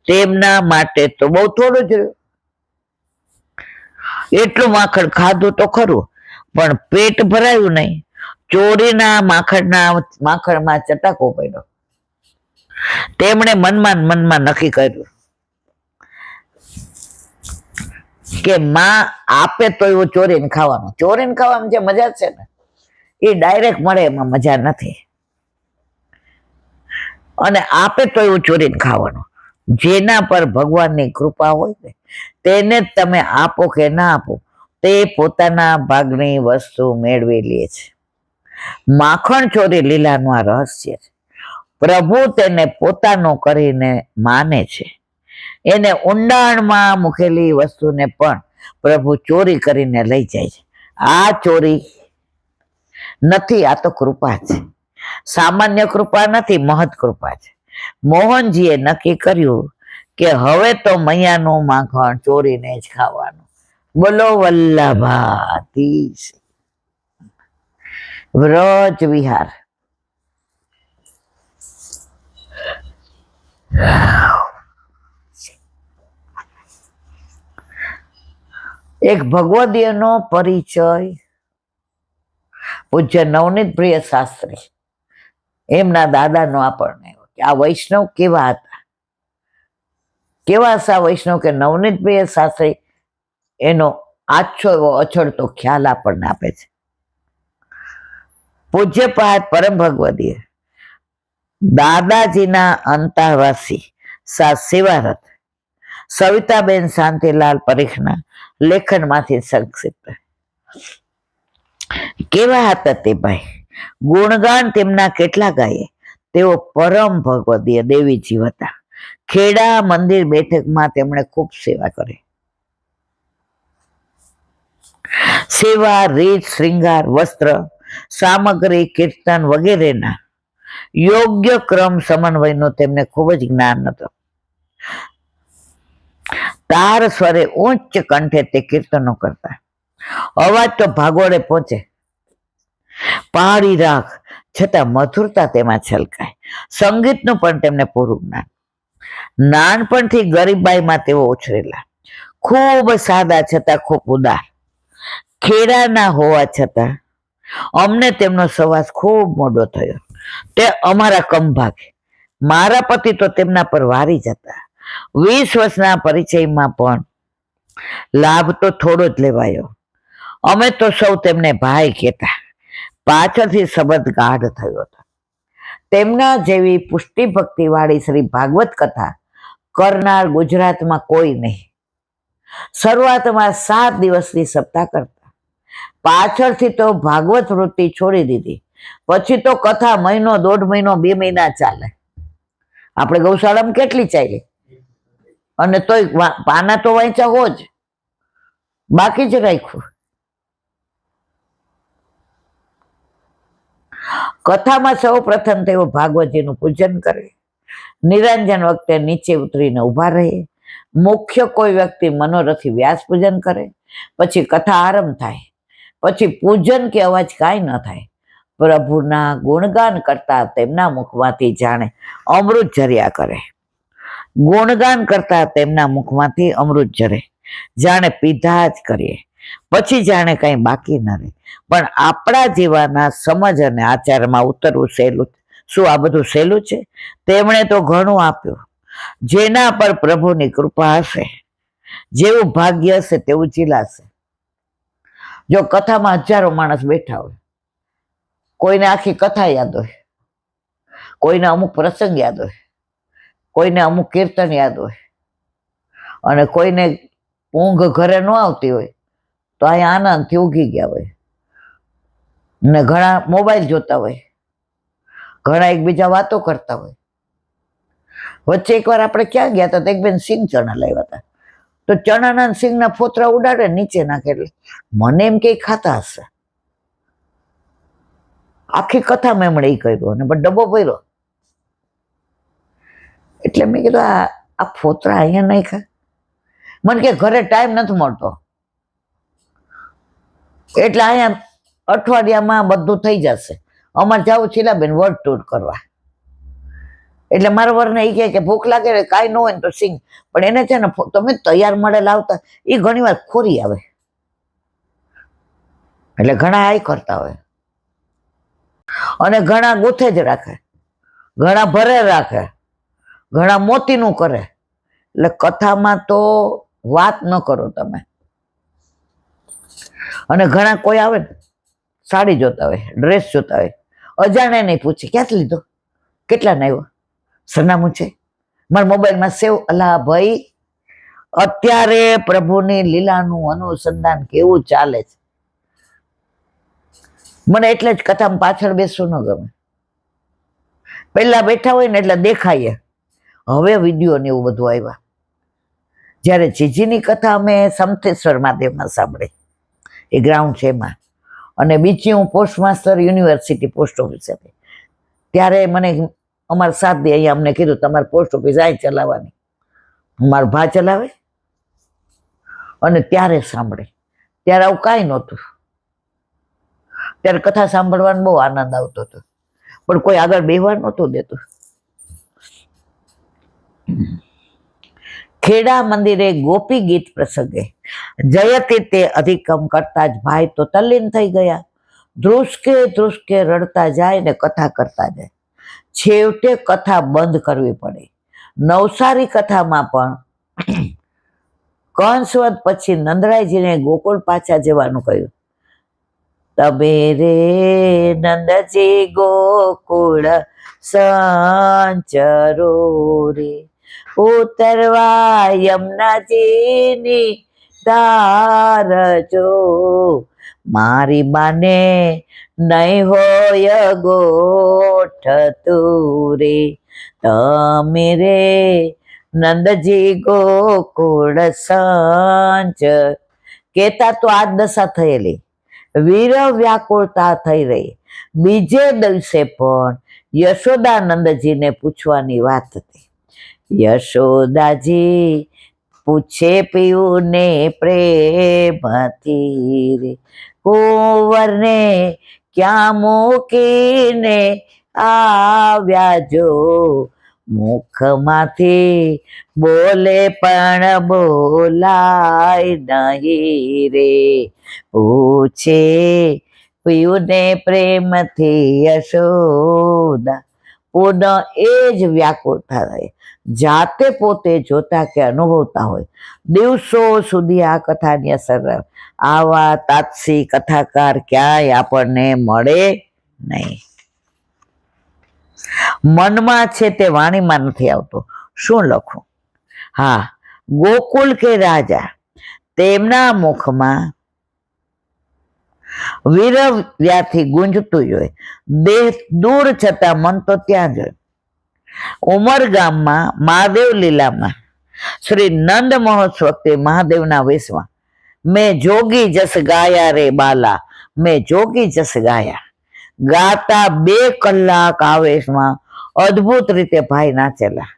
તેમના માટે તો બહુ થોડું જ રહ્યું. એટલું માખણ ખાધું તો ખરું, પણ પેટ ભરાયું નહીં. ચોરીના માખણમાં ચટાકો પડ્યો. તેમણે મનમાં નક્કી કર્યું કે માં આપે તો એવું ચોરીને ખાવાનું. ચોરીને ખાવામાં જે મજા છે ને, એ ડાયરેક્ટ મળે એમાં મજા નથી. અને આપે તો એવું ચોરીને ખાવાનું. જેના પર ભગવાનની કૃપા હોય ને, તેને જ તમે આપો કે ના આપો, તે પોતાના ભાગની વસ્તુ મેળવી લે છે. માખણ ચોરી લીલાનું આ રહસ્ય છે. પ્રભુ તેને પોતાનો કરીને માને છે. એને ઊંડાણમાં મૂકેલી વસ્તુને પણ પ્રભુ ચોરી કરીને લઈ જાય છે. આ ચોરી નથી, આ તો કૃપા છે. સામાન્ય કૃપા નથી, મહৎ કૃપા છે. મોહનજીએ નક્કી કર્યું કે હવે તો મૈયાનું માખણ ચોરીને જ ખાવાનું. બોલો વલ્લભાધીશ. વ્રજ વિહાર. એક ભગવદીયનો પરિચય પૂજ્ય નવનીત પ્રિય શાસ્ત્રી એમના દાદાનો આપણને કે આ વૈષ્ણવ કેવા હતા, કેવા હશે વૈષ્ણવ કે નવનીત પ્રિય શાસ્ત્રી એનો આછો એવો અછડતો ખ્યાલ આપણને આપે છે. પૂજ્યપાદ પરમ ભગવદીય દાદાજીના અંતરવાસી સેવારત સવિતાબેન શાંતિલાલ પરીખના લેખનમાંથી સંક્ષિપ્ત. કેવા હતા તે ભાઈ? ગુણગાન તેમના કેટલા ગાયે. તેઓ પરમ ભગવદીય દેવીજીવ હતા. ખેડા મંદિર બેઠકમાં તેમણે ખૂબ સેવા કરી. સેવા, રીત, શ્રૃંગાર, વસ્ત્ર, સામગ્રી, કીર્તન વગેરેના યોગ્ય ક્રમ સમન્વયનો તેમને ખૂબ જ જ્ઞાન હતું. તાર સ્વરે ઉચ્ચ કંઠે તે કીર્તનો કરતા. અવાજ તો ભાગોળે પહોંચે. પહાડી રાગ છતાં મધુરતા તેમાં છલકાય. સંગીતનું પણ તેમને પૂરું જ્ઞાન. નાનપણથી ગરીબાઈમાં તેઓ ઉછરેલા. ખૂબ સાદા છતાં ખૂબ ઉદાર, ખેડાના હોવા છતાં અમને તેમનો સવાસ ખૂબ મોડો થયો. તે અમારા કમભાગે. મારા પતિ તો તેમના પર વારી જતા. 20 વર્ષના પરિચયમાં પણ લાભ તો થોડો જ લેવાયો. અમે તો સૌ તેમને ભાઈ કહેતા. પાછળથી સંબંધ ગાઢ થયો હતો. તેમના જેવી પુષ્ટિ ભક્તિ વાળી શ્રી ભાગવત કથા કરનાર ગુજરાતમાં કોઈ નહીં. શરૂઆતમાં 7 દિવસની સપ્તાહ કરતા, પાછળથી તો ભાગવત વૃત્તિ છોડી દીધી. પછી તો કથા મહિનો, 1.5 મહિનો, 2 મહિના ચાલે. આપણે ગૌશાળામાં કેટલી ચાલી, અને તોય પાના તો વાંચ્યા હો જ, બાકી જ રાખ્યું. કથામાં સૌ પ્રથમ તેઓ ભાગવતજીનું પૂજન કરે. નિરંજન વખતે નીચે ઉતરીને ઊભા રહે. મુખ્ય કોઈ વ્યક્તિ મનોરથી વ્યાસ પૂજન કરે. પછી કથા આરંભ થાય. પછી પૂજન કે અવાજ કાંઈ ન થાય. પ્રભુના ગુણગાન કરતા તેમના મુખમાંથી જાણે અમૃત ઝર્યા કરે. ગુણગાન કરતા તેમના મુખમાંથી અમૃત ઝરે, જાણે પીધા જ કરીએ. પછી જાણે કઈ બાકી ન રહે. પણ આપણા જેવાના સમજ અને આચારમાં ઉતરવું સહેલું. શું આ બધું સહેલું છે? તેમણે તો ઘણું આપ્યું. જેના પર પ્રભુની કૃપા હશે, જેવું ભાગ્ય હશે તેવું ચીલાશે. જો કથામાં હજારો માણસ બેઠા હોય, કોઈને આખી કથા યાદ હોય, કોઈને અમુક પ્રસંગ યાદ હોય, કોઈને અમુક કીર્તન યાદ હોય, અને કોઈને ઊંઘ ઘરે ન આવતી હોય, તો અહીંયા આનંદથી ઊંઘી ગયા હોય. ને ઘણા મોબાઈલ જોતા હોય, ઘણા એકબીજા વાતો કરતા હોય. વચ્ચે એકવાર આપણે ક્યાં ગયા હતા, એક બેન સિંગ ચણા લાવ્યા હતા. તો ચણાના સિંગના ફોતરા ઉડાડે, નીચે નાખે. એટલે મને એમ કે ખાતા હશે. આખી કથા મેં હમણાં એ કર્યું, અને ડબ્બો ભર્યો. એટલે મેં કીધું આ ફોતરા અહીંયા નહીં ખા. મને કે ઘરે ટાઈમ નથી મળતો, એટલે અહીંયા અઠવાડિયામાં બધું થઈ જશે. અમારે જવું શીલાબેન વર્લ્ડ ટૂર કરવા. એટલે મારા વરને એ કહે કે ભૂખ લાગે ને કાંઈ ન હોય ને તો સિંગ, પણ એને છે ને તમે તૈયાર મળે લાવતા, એ ઘણી વાર ખોરી આવે. એટલે ઘણા આઈ કરતા હોય, અને ઘણા ગોથે જ રાખે, ઘણા ભરે રાખે, ઘણા મોતીનું કરે. એટલે કથામાં તો વાત ન કરો તમે. અને ઘણા કોઈ આવે ને સાડી જોતા હોય, ડ્રેસ જોતા હોય, અજાણે નહીં પૂછે ક્યાંથી લીધો, કેટલા ના આવ્યો, સરનામું છે, મારા મોબાઈલમાં સેવ. અલા ભાઈ, અત્યારે પ્રભુની લીલાનું અનુસંધાન કેવું ચાલે છે. મને એટલે જ કથામાં પાછળ બેસવું ન ગમે. પહેલા બેઠા હોય ને એટલે દેખાય. હવે વિડીયો ને એવું બધું આવ્યા. જ્યારે જીજીની કથા અમે સમથેશ્વર મહાદેવમાં સાંભળી, એ ગ્રાઉન્ડ છે એમાં, અને બીજી હું post master university post office હતી, ત્યારે મને અમારા સાથી અહીંયા અમને કીધું તમારે પોસ્ટ ઓફિસ અહીં ચલાવવાની. મારા ભા ચલાવે, અને ત્યારે સાંભળે. ત્યારે આવું કાંઈ નહોતું. ત્યારે કથા સાંભળવાનો બહુ આનંદ આવતો હતો, પણ કોઈ આગળ બેહવા નહોતું દેતું. ખેડા મંદિરે ગોપી ગીત પ્રસંગે જયતી તે અધિકમ કરતા જ ભાઈ તો તલ્લીન થઈ ગયા. ધ્રુસકે ધ્રુસકે રડતા જાય ને કથા કરતા જાય. છેવટે કથા બંધ કરવી પડી. નવસારી કથામાં પણ કંસવદ પછી નંદરાયજીને ગોકુળ પાછા જવાનું કહ્યું. તબે રે નંદજી ગોકુળ સંચરો રે, ઉતરવા યમુનાજીની ધાર જો, મારી બાને નહીં હોય ગોઠતું રે, તમે રે નંદજી ગોકુળ સંચ. કેતા તો આ દશા થયેલી, વીર વ્યાકુળતા થઈ રહી. બીજે દિવસે પણ યશોદાનંદજીને પૂછવાની વાત હતી. યશોદાજી પૂછે પીયુને પ્રેમથી રે, કુંવરને ક્યાં મૂકીને આવ્યા જો, મુખમાંથી બોલે પણ બોલાય નહીં રે, પૂછે પીયુને પ્રેમથી યશોદા. પુનઃ એ જ વ્યાકુળ થાય, જાતે પોતે જોતા કે અનુભવતા હોય. દિવસો સુધી આ કથાની અસર રહે. આવા તાત્સી કથાકાર ક્યાંય આપણને મળે નહીં. મનમાં છે તે વાણીમાં નથી આવતો. શું લખું? હા, ગોકુલ કે રાજા, તેમના મુખમાં વીરવ્યાથી ગુંજતું જોઈએ. દેહ દૂર છતાં મન તો ત્યાં જ હોય. ઉમરગામમાં મહાદેવ લીલામાં શ્રી નંદ મહોત્સવ વખતે મહાદેવના વેશમાં મેં જોગી જસ ગાયા રે બાલા, મેં જોગી જસ ગાયા. ગાતા 2 કલાક આવેશમાં અદ્ભુત રીતે ભાઈ નાચેલા.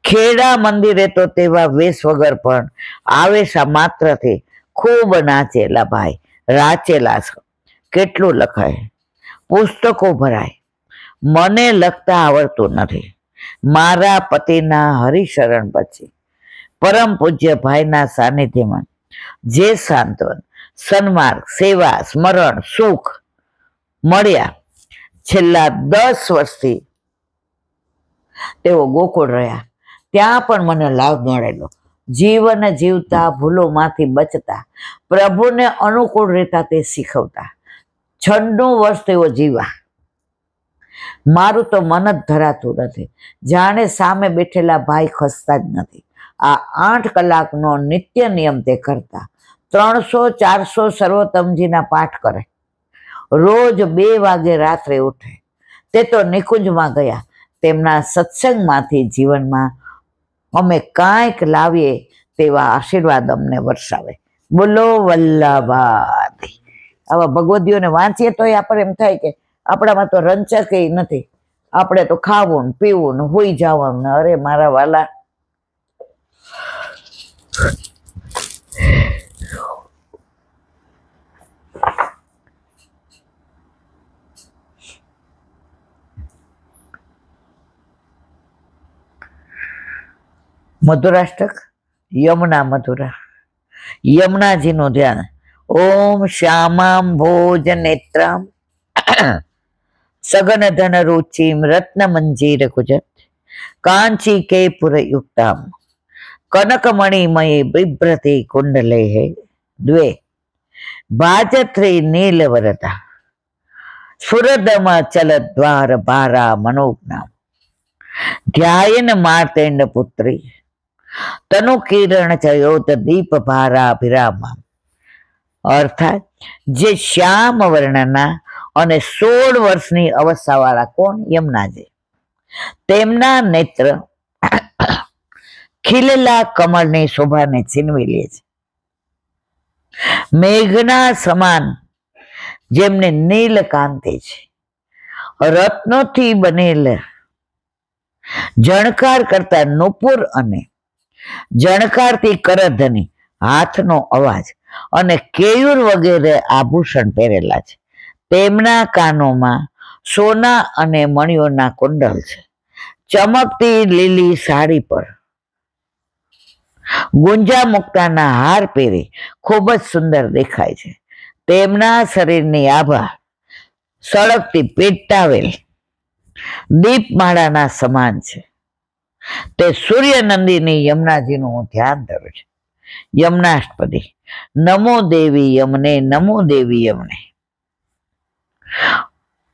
ખેડા મંદિરે તો તેવા વેશ વગર પણ આવેશા માત્રથી ખૂબ નાચેલા ભાઈ, રાચેલા છે. કેટલું લખાય, પુસ્તકો ભરાય, મને લખતા આવડતું નથી. મારા પતિના હરિશરણ પછી પરમ પૂજ્ય ભાઈના સાનિધ્યમાં જે સાંત્વન, સન્માર્ગ, સેવા, સ્મરણ, સુખ મળ્યા, છેલ્લા 10 વર્ષથી તેઓ ગોકુળ રહ્યા. ત્યાં પણ મને લાભ મળેલો. જીવન જીવતા, ભૂલોમાંથી બચતા, પ્રભુને અનુકૂળ રહેતા તે શીખવતા. 96 વર્ષ તેઓ જીવા. મારું તો મન જ ધરાતું નથી. જાણે સામે બેઠેલા ભાઈ ખસતા જ નથી. આ 8 કલાકનો નિત્ય નિયમ તે કરતા. 300-400 સર્વોત્તમજીના પાઠ કરે. રોજ 2 વાગે રાત્રે ઉઠે. તે તો નિકુંજમાં ગયા. તેમના સત્સંગમાંથી જીવનમાં અમે કાંઈક લાવીએ તેવા આશીર્વાદ અમને વરસાવે. બોલો વલ્લભાધી. આવા ભગવદીઓને વાંચીએ તો આપણે એમ થાય કે આપણામાં તો રંચક નથી. આપણે તો ખાવું ને પીવું ને હોઈ જવાનું ને. અરે મારા વાલા, મધુરાષ્ટક યમુના મધુરા. યમુનાજીનું ધ્યાન. ઓમ શ્યામામ ભોજ નેત્રામ સગન ધન રુચિમ રત્ન મંજીર ગુજત કાંચી કે પુરયુક્તામ કનકમણિમયે બિભ્રતે કુંડલે દ્વે ભાજત્રી નીલવરતા સ્ફુરદમ ચલદ્વાર ભારા મનોજ્ઞામ ધ્યાયન માર્તેંડ પુત્રી તનુ કિરણ ચયોત દીપ ભારાભિરામા. અર્થાત જે શ્યામ વર્ણના અને 16 વર્ષની અવસ્થાવાળા કોણ? યમુનાજી. તેમના નેત્ર ખીલેલા કમળની શોભાને છીનવી લે છે. મેઘના સમાન જેમને નીલ કાંતિ છે. રત્નોથી બનેલ જણકાર કરતા નુપુર અને જણકારથી કરધની હાથનો અવાજ અને કેયુર વગેરે આભૂષણ પહેરેલા છે. તેમના કાનોમાં સોના અને મણિઓના કુંડલ છે. ચમકતી લીલી સાડી પર ગુંજા મુક્તાના હાર પહેરી ખૂબ જ સુંદર દેખાય છે. તેમના શરીરની આભા સળગતી પેટાવેલ દીપમાળાના સમાન છે. તે સૂર્યનંદિની યમુનાજીનું હું ધ્યાન ધરું છું. યમુનાષ્ટપદી. નમો દેવી યમને, નમો દેવી યમને.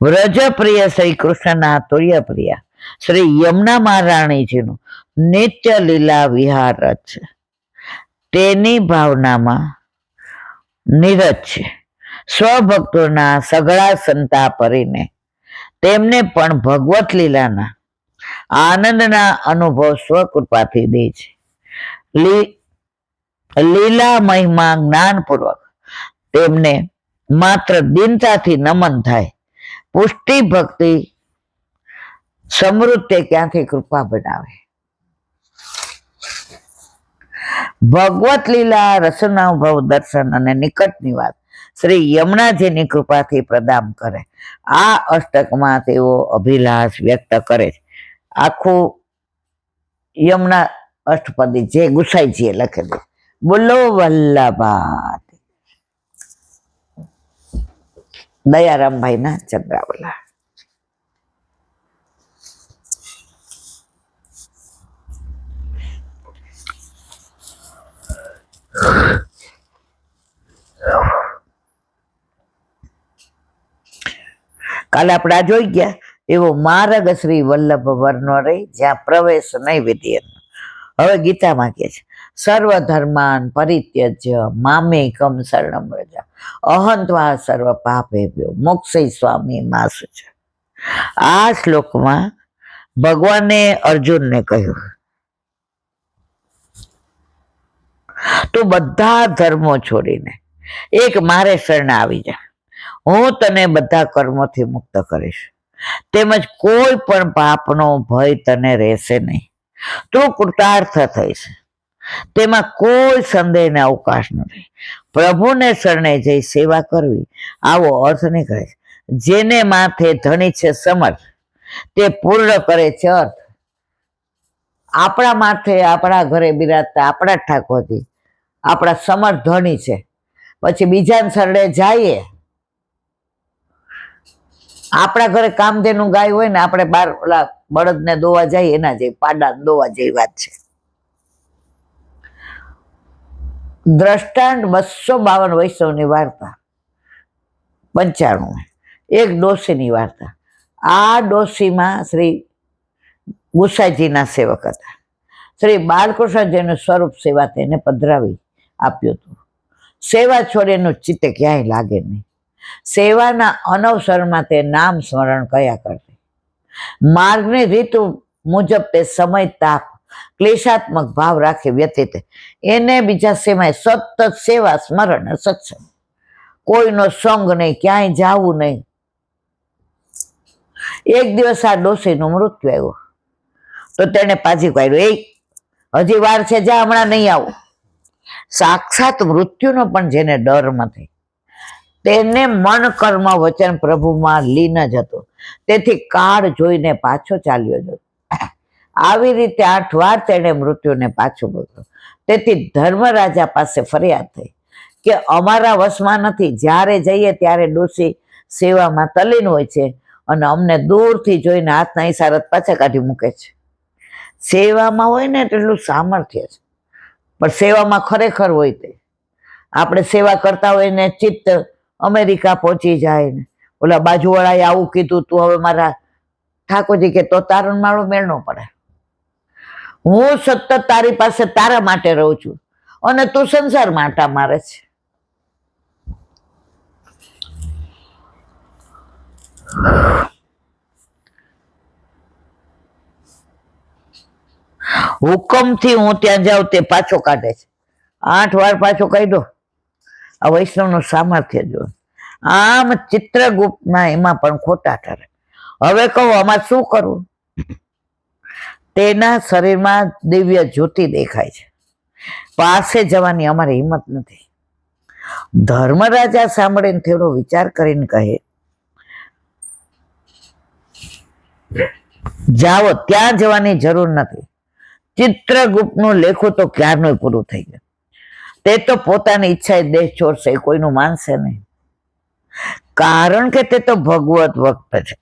વ્રજપ્રિય શ્રી કૃષ્ણના તુર્યપ્રિય શ્રી યમુના મહારાણીજીનું નિત્ય લીલા વિહાર છે. તેની ભાવનામાં નીરજ છે. સ્વભક્તોના સઘળા સંતા પરીને તેમને પણ ભગવત લીલાના આનંદના અનુભવ સ્વકૃપાથી દે છે. લીલા મહિમા જ્ઞાનપૂર્વક તેમને માત્ર દીનતાથી નમન થાય. પુષ્ટિ ભક્તિ સમૃદ્ધિ ક્યાંથી કૃપા બનાવે. ભગવત લીલા રસનાનુભવ દર્શન અને નિકટની વાત શ્રી યમુનાજીની કૃપાથી પ્રદાન કરે. આ અષ્ટકમાં તેઓ અભિલાષ વ્યક્ત કરે છે. આખું યમુના અષ્ટપદી જે ગુસાઈજીએ લખેલું. બોલો વલ્લભા દયારામભાઈ ના ચંદ્રાવલા. કાલે આપણે આ જોઈ ગયા એવો માર્ગ શ્રી વલ્લભ વર્ણો રહી જ્યાં પ્રવેશ નહીં વિધિ. હવે ગીતામાં કે છે સર્વધર્માન પરિત્યજ્ય મામેકમ શરણમ વ્રજ અહંત્વા સર્વ પાપેભ્યો મોક્ષે સ્વામી માસુ છે. આ શ્લોકમાં ભગવાને અર્જુનને કહ્યું તું બધા ધર્મો છોડીને એક મારે શરણ આવી જા, હું તને બધા કર્મોથી મુક્ત કરીશ, તેમજ કોઈ પણ પાપનો ભય તને રહેશે નહીં, તું કૃતાર્થ થઈશ, તેમાં કોઈ સંદેહને અવકાશ નથી. પ્રભુને શરણે જઈ સેવા કરવી આવો અર્થ નીકળે છે. જેને માથે ધણી છે સમર્થ તે પૂર્ણ કરે છે અર્થ. આપણા માથે આપણા ઘરે બિરાજતા આપણા ઠાકોરજી આપણા સમર્થ ધણી છે, પછી બીજા શરણે જઈએ. આપણા ઘરે કામધેનું ગાય હોય ને આપણે બાર ઓલા બળદને દોવા જઈએ એના જેવી પાડા દોવા જેવી વાત છે. દ્રષ્ટાંત 252 વૈષ્ણવની વાર્તા 95 એક ડોશીની વાર્તા. આ ડોશીમાં શ્રી ગુસાઈજીના સેવક હતા. શ્રી બાલકૃષ્ણજીનું સ્વરૂપ સેવા તેને પધરાવી આપ્યું હતું. સેવા છોડીનું ચિત્તે ક્યાંય લાગે નહીં. સેવાના અનવસરમાં તે નામ સ્મરણ કયા કરતી. માર્ગની રીત મુજબ તે સમય તાપ ક્લેશાત્મક ભાવ રાખી વ્યતીત એને બીજા સેવાય સતત સેવા સ્મરણ સત્સંગ, કોઈનો સંગ નહીં, ક્યાંય જાવું નહીં. એક દિવસ આ ડોશીનું મૃત્યુ આવ્યું તો તેને પાછી કાઢ્યું, હજી વાર છે, જા હમણાં નહીં આવું. સાક્ષાત મૃત્યુનો પણ જેને ડર નથી તેને મન કર્મ વચન પ્રભુમાં લીન જ હતો, તેથી કાળ જોઈને પાછો ચાલ્યો જતો. આવી રીતે 8 વાર તેણે મૃત્યુને પાછું બોલ્યો. તેથી ધર્મરાજા પાસે ફરિયાદ થઈ કે અમારા વશમાં નથી. જ્યારે જઈએ ત્યારે ડોશી સેવામાં તલ્લીન હોય છે અને અમને દૂરથી જોઈને હાથના ઈશારત પાછા કાઢી મૂકે છે. સેવામાં હોય ને એટલું સામર્થ્ય છે, પણ સેવામાં ખરેખર હોય તે આપણે સેવા કરતા હોય ને ચિત્ત અમેરિકા પહોંચી જાય ને ઓલા બાજુવાળાએ આવું કીધું, તું હવે મારા ઠાકોરજી કે તો તારો મારો મેળ ન પડે. હું સતત તારી પાસે તારા માટે રહું છું અને તું સંસાર માટે મારે છે. હુકમથી હું ત્યાં જાઉં તે પાછો કાઢે છે. 8 વાર પાછો કાઢ્યો. આ વૈષ્ણવનું સામર્થ્ય જો. આમ ચિત્રગુપ્તના એમાં પણ ખોટા ઠરે. હવે કહો આમાં શું કરવું? તેના શરીરમાં દિવ્ય જ્યોતિ દેખાય છે, પાસે જવાની અમારી હિંમત નથી. ધર્મરાજા સાંભળીને થોડો વિચાર કરીને કહે, જાઓ, ત્યાં જવાની જરૂર નથી. ચિત્રગુપ્તનું લેખું તો ક્યારનું પૂરું થઈ ગયું. તે તો પોતાની ઈચ્છાએ દેશ છોડશે, કોઈનું માનશે નહીં. કારણ કે તે તો ભગવત ભક્ત છે.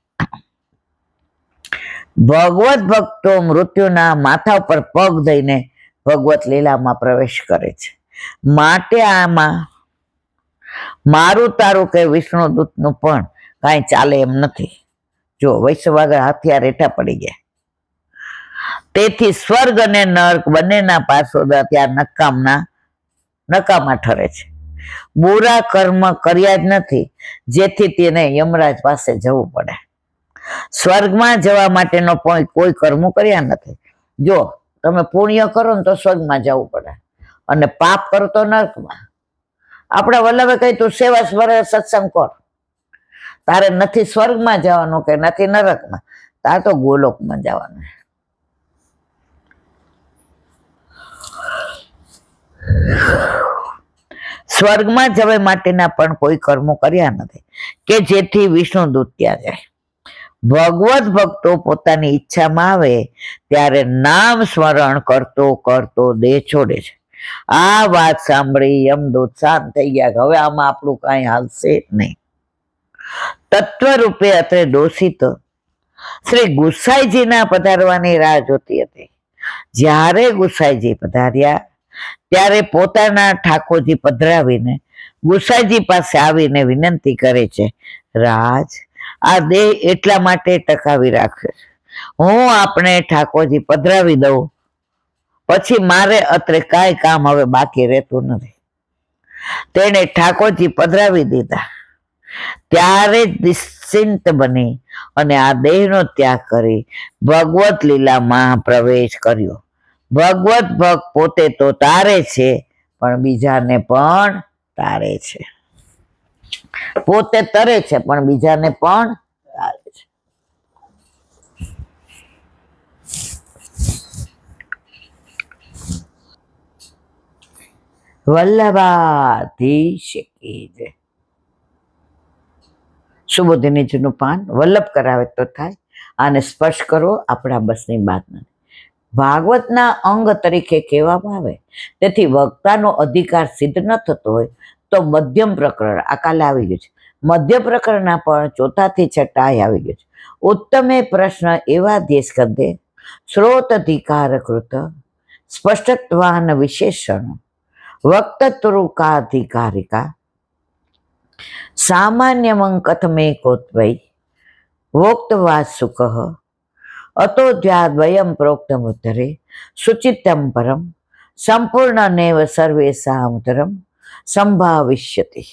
ભગવત ભક્તો મૃત્યુના માથા ઉપર પગ દઈને ભગવત લીલામાં પ્રવેશ કરે છે. માટે આમાં મારું તારું કે વિષ્ણુદૂતનું પણ કાંઈ ચાલે એમ નથી. જો વૈષ્ણવ આગળ હથિયાર રેઠા પડી ગયા. તેથી સ્વર્ગ અને નર્ક બંનેના પાર્ષદો ત્યાં નકામા ઠરે છે. બુરા કર્મ કર્યા જ નથી જેથી તેને યમરાજ પાસે જવું પડે. સ્વર્ગમાં જવા માટેનો પણ કોઈ કર્મો કર્યા નથી. જો તમે પુણ્ય કરો ને તો સ્વર્ગમાં જવું પડે અને પાપ કરો તો નર્કમાં. આપણા વલ્લભે કહ્યું તું સેવા સ્મરણ સત્સંગ કર, તારે નથી સ્વર્ગમાં જવાનું કે નથી નરકમાં, તારે તો ગોલોકમાં જવાનું. સ્વર્ગમાં જવા માટેના પણ કોઈ કર્મો કર્યા નથી કે જેથી વિષ્ણુદૂત ત્યાં જાય. ભગવત ભક્તો પોતાની ઈચ્છામાં આવે ત્યારે નામ સ્મરણ કરતો કરતો દેહ છોડે છે. આ વાત સાંભળી યમદૂત શાંત થઈ ગયા. હવે આમાં આપણું કાંઈ હાલશે નહીં. તત્વ રૂપે અત્રે દોષિત શ્રી ગુસાઈજીના પધારવાની રાહ જોતી હતી. જ્યારે ગુસાઈજી પધાર્યા ત્યારે પોતાના ઠાકોરજી પધરાવીને ગુસાઈજી પાસે આવીને વિનંતી કરે છે, રાજ, આ દેહ એટલા માટે ટકાવી રાખ્યો છે. હું આપણે ઠાકોરજી પધરાવી દઉં પછી મારે અત્રે કાંઈ કામ હવે બાકી રહેતું નથી. તેણે ઠાકોરજી પધરાવી દીધા. ત્યારે જ નિશ્ચિંત બની અને આ દેહનો ત્યાગ કરી ભગવત લીલામાં પ્રવેશ કર્યો. ભગવત ભક્ત પોતે તો તારે છે પણ બીજાને પણ તારે છે. પોતે તરે છે પણ બીજાને પણ તારે છે. વલ્લભાધીશ કી જય. સુબોધિનીજીનું પાન વલ્લભ કરાવે તો થાય. આને સ્પર્શ કરો, આપણા બસની વાત નથી. ભાગવતના અંગ તરીકે કહેવામાં આવે. તેથી વક્તાનો અધિકાર સિદ્ધ ન થતો હોય તો મધ્યમ પ્રકરણ આ કાલે આવી ગયું છે. મધ્ય પ્રકરણના પણ ચોથાથી છઠ્ઠા આવી ગયું છે. ઉત્તમે પ્રશ્ન એવા દેશકંદે સ્રોત અધિકાર કૃત સ્પષ્ટત્વાન વિશેષણ વક્તૃકાધિકારિકા સામાન્યમં કથમે કોત્વૈ વોક્તવા સુખ અતોધ્યાદ્વયમ પ્રોક્તમુત્તરે સુચિતમ પરમ સંપૂર્ણનેવ સર્વેષામુત્તરમ સંભાવિષ્યતિ.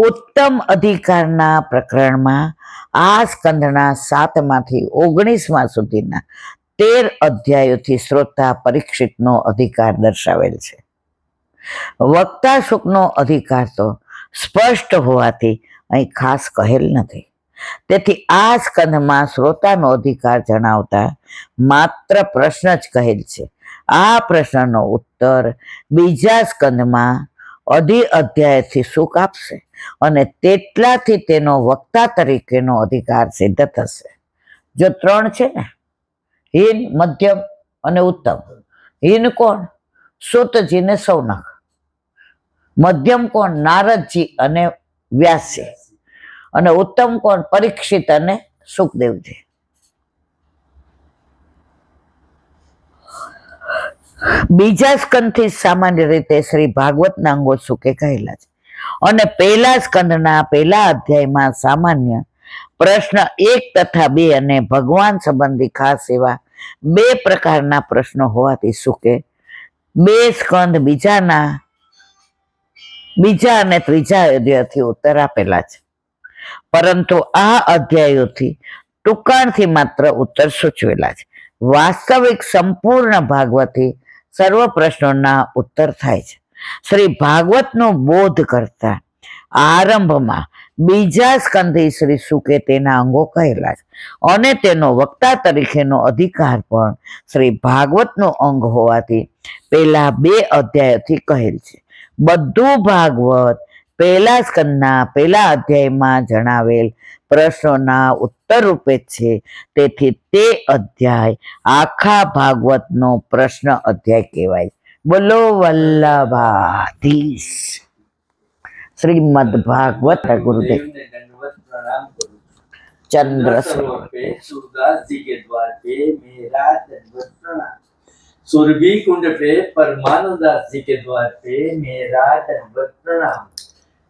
ઉત્તમ અધિકારના પ્રકરણમાં આ સ્કંદના 7માંથી 19 સુધીના 13 અધ્યાયોથી શ્રોતા પરીક્ષિતનો અધિકાર દર્શાવેલ છે. વક્તા સુખનો અધિકાર તો સ્પષ્ટ હોવાથી અહીં ખાસ કહેલ નથી. તેથી આ સ્કંદમાં શ્રોતાનો અધિકાર જણાવતા માત્ર પ્રશ્ન જ કહેલ છે. આ પ્રશ્નનો ઉત્તર બીજા સ્કંદમાં અધ્યાયથી સુખ આપશે અને તેટલાથી તેનો વક્તા તરીકેનો અધિકાર સિદ્ધ થશે. જો 3 છે ને, હીન, મધ્યમ અને ઉત્તમ. હીન કોણ? સૂતજી ને સૌનક. મધ્યમ કોણ? નારદજી અને વ્યાસજી. અને ઉત્તમ કોણ? પરીક્ષિત અને સુખદેવજી. બીજા સ્કંદથી સામાન્ય રીતે શ્રી ભાગવતના અંગો સુકે કહેલા છે અને પહેલા સ્કંદના પહેલા અધ્યાયમાં સામાન્ય પ્રશ્ન 1 તથા 2 અને ભગવાન સંબંધી ખાસ એવા 2 પ્રકારના પ્રશ્નો હોવાથી સુકે 2 સ્કંદ બીજા અને ત્રીજા અધ્યાયથી ઉત્તર આપેલા છે. પરંતુ આ અધ્યાયોથી ટૂંકાણથી માત્ર ઉત્તર સૂચવેલા છે. વાસ્તવિક સંપૂર્ણ ભાગવતી સર્વ પ્રશ્નોના ઉત્તર થાય છે. શ્રી ભાગવતનો બોધ કરતા આરંભમાં બીજા સ્કંદથી શ્રી સુકે તેના અંગો કહેલા છે અને તેનો વક્તા તરીકેનો અધિકાર પણ શ્રી ભાગવતનો અંગ હોવાથી પહેલા 2 અધ્યાયોથી કહેલ છે. બધું ભાગવત પહેલા સ્કંદના પહેલા અધ્યાયમાં જણાવેલ પ્રશ્નોના ઉત્તર રૂપે છે. તેથી તે અધ્યાય આખા ભાગવતનો પ્રશ્ન અધ્યાય કહેવાય. બોલો વલ્લભાધીશ. શ્રીમદ ભાગવત गुरुदेव चंद्र सूरदास जी के द्वार पे मेरा दंडवत प्रणाम. सुरभि कुंड पे परमानंदास जी के द्वार पे मेरा दंडवत प्रणाम.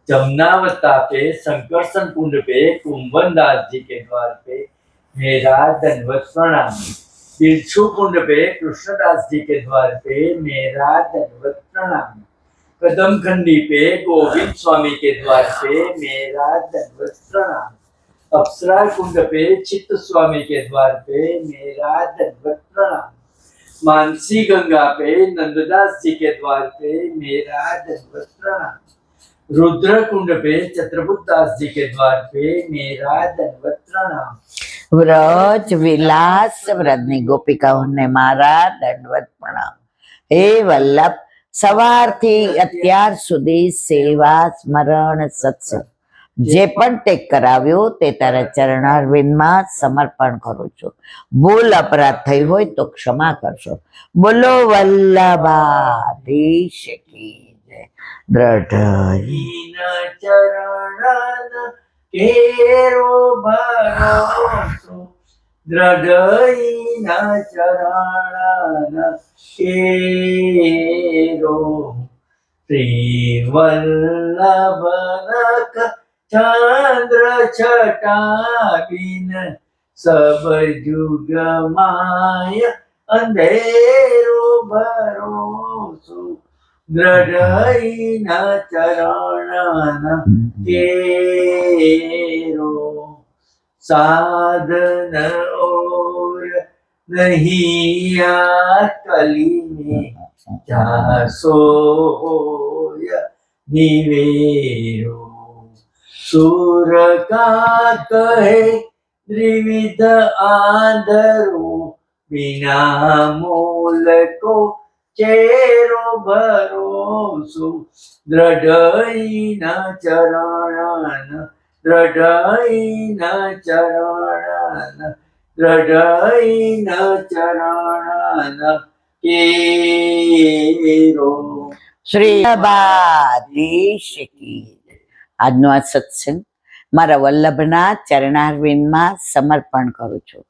जमुनावता पे संकर्षण कुंड पे कुंभन दास जी के द्वार पे मेरा दंडवत प्रणाम. बिरछू कुंड पे कृष्णदास जी के द्वार पे मेरा दंडवत प्रणाम. कदम खंडी पे गोविंद स्वामी के द्वार पे मेरा दंडवत प्रणाम. अप्सरा कुंड पे चित्त स्वामी के द्वार पे मेरा दंडवत प्रणाम. मानसी गंगा पे नंददास जी के द्वार पे मेरा दंडवत प्रणाम. रुद्र कुंड पे छत्रपुत दास जी के द्वार पे मेरा दंडवत प्रणाम. વ્રજ વિલાસ વ્રજની ગોપિકાઓને મારા દંડવત પ્રણામ. હે વલ્લભ, સવારથી અત્યાર સુધી સેવા, સ્મરણ, સત્સંગ જે પણ તે કરાવ્યું તે તારા ચરણારવિંદમાં સમર્પણ કરું છું. ભૂલ અપરાધ થઈ હોય તો ક્ષમા કરશો. બોલો વલ્લભાધીશ કી જય. દ્રઢ ચરણ કેરો ભરોસો દ્રઢઈના ચરણ કેરો શ્રી વલ્લભનક ચંદ્ર છટાબીન સબ જુગ માય અંધેરો ભરોસો દ્રઢઈના ચરણ કેરો સાધન ઓર નહીં આ કલી में જાસો હોય નિવેરો સુર કા કહે ત્રિવિધ આંધરો વિના મૂલ કો ચેરો ભરોસો દ્રઢઈના ચરણ દ્રઢઈના ચરણ દ્રઢઈના ચરણ કેરો. શ્રી વલ્લભાધીશ કી જય. આજનો આ સત્સંગ મારા વલ્લભના ચરણારવિંદમાં સમર્પણ કરું છું.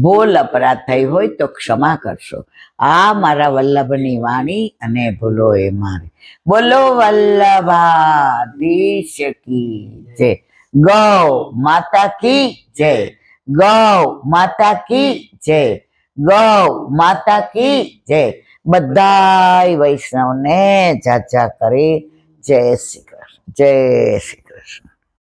ભૂલ અપરાધ થઈ હોય તો ક્ષમા કરશો. આ મારા વલ્લભની વાણી અને ભૂલો એ મારી. બોલો વલ્લભાધીશ કી જય. ગૌ માતા કી જય. ગૌ માતા કી જય. ગૌ માતા કી જય. બધાય વૈષ્ણવને જાજા કરી જય શ્રી કૃષ્ણ. જય શ્રી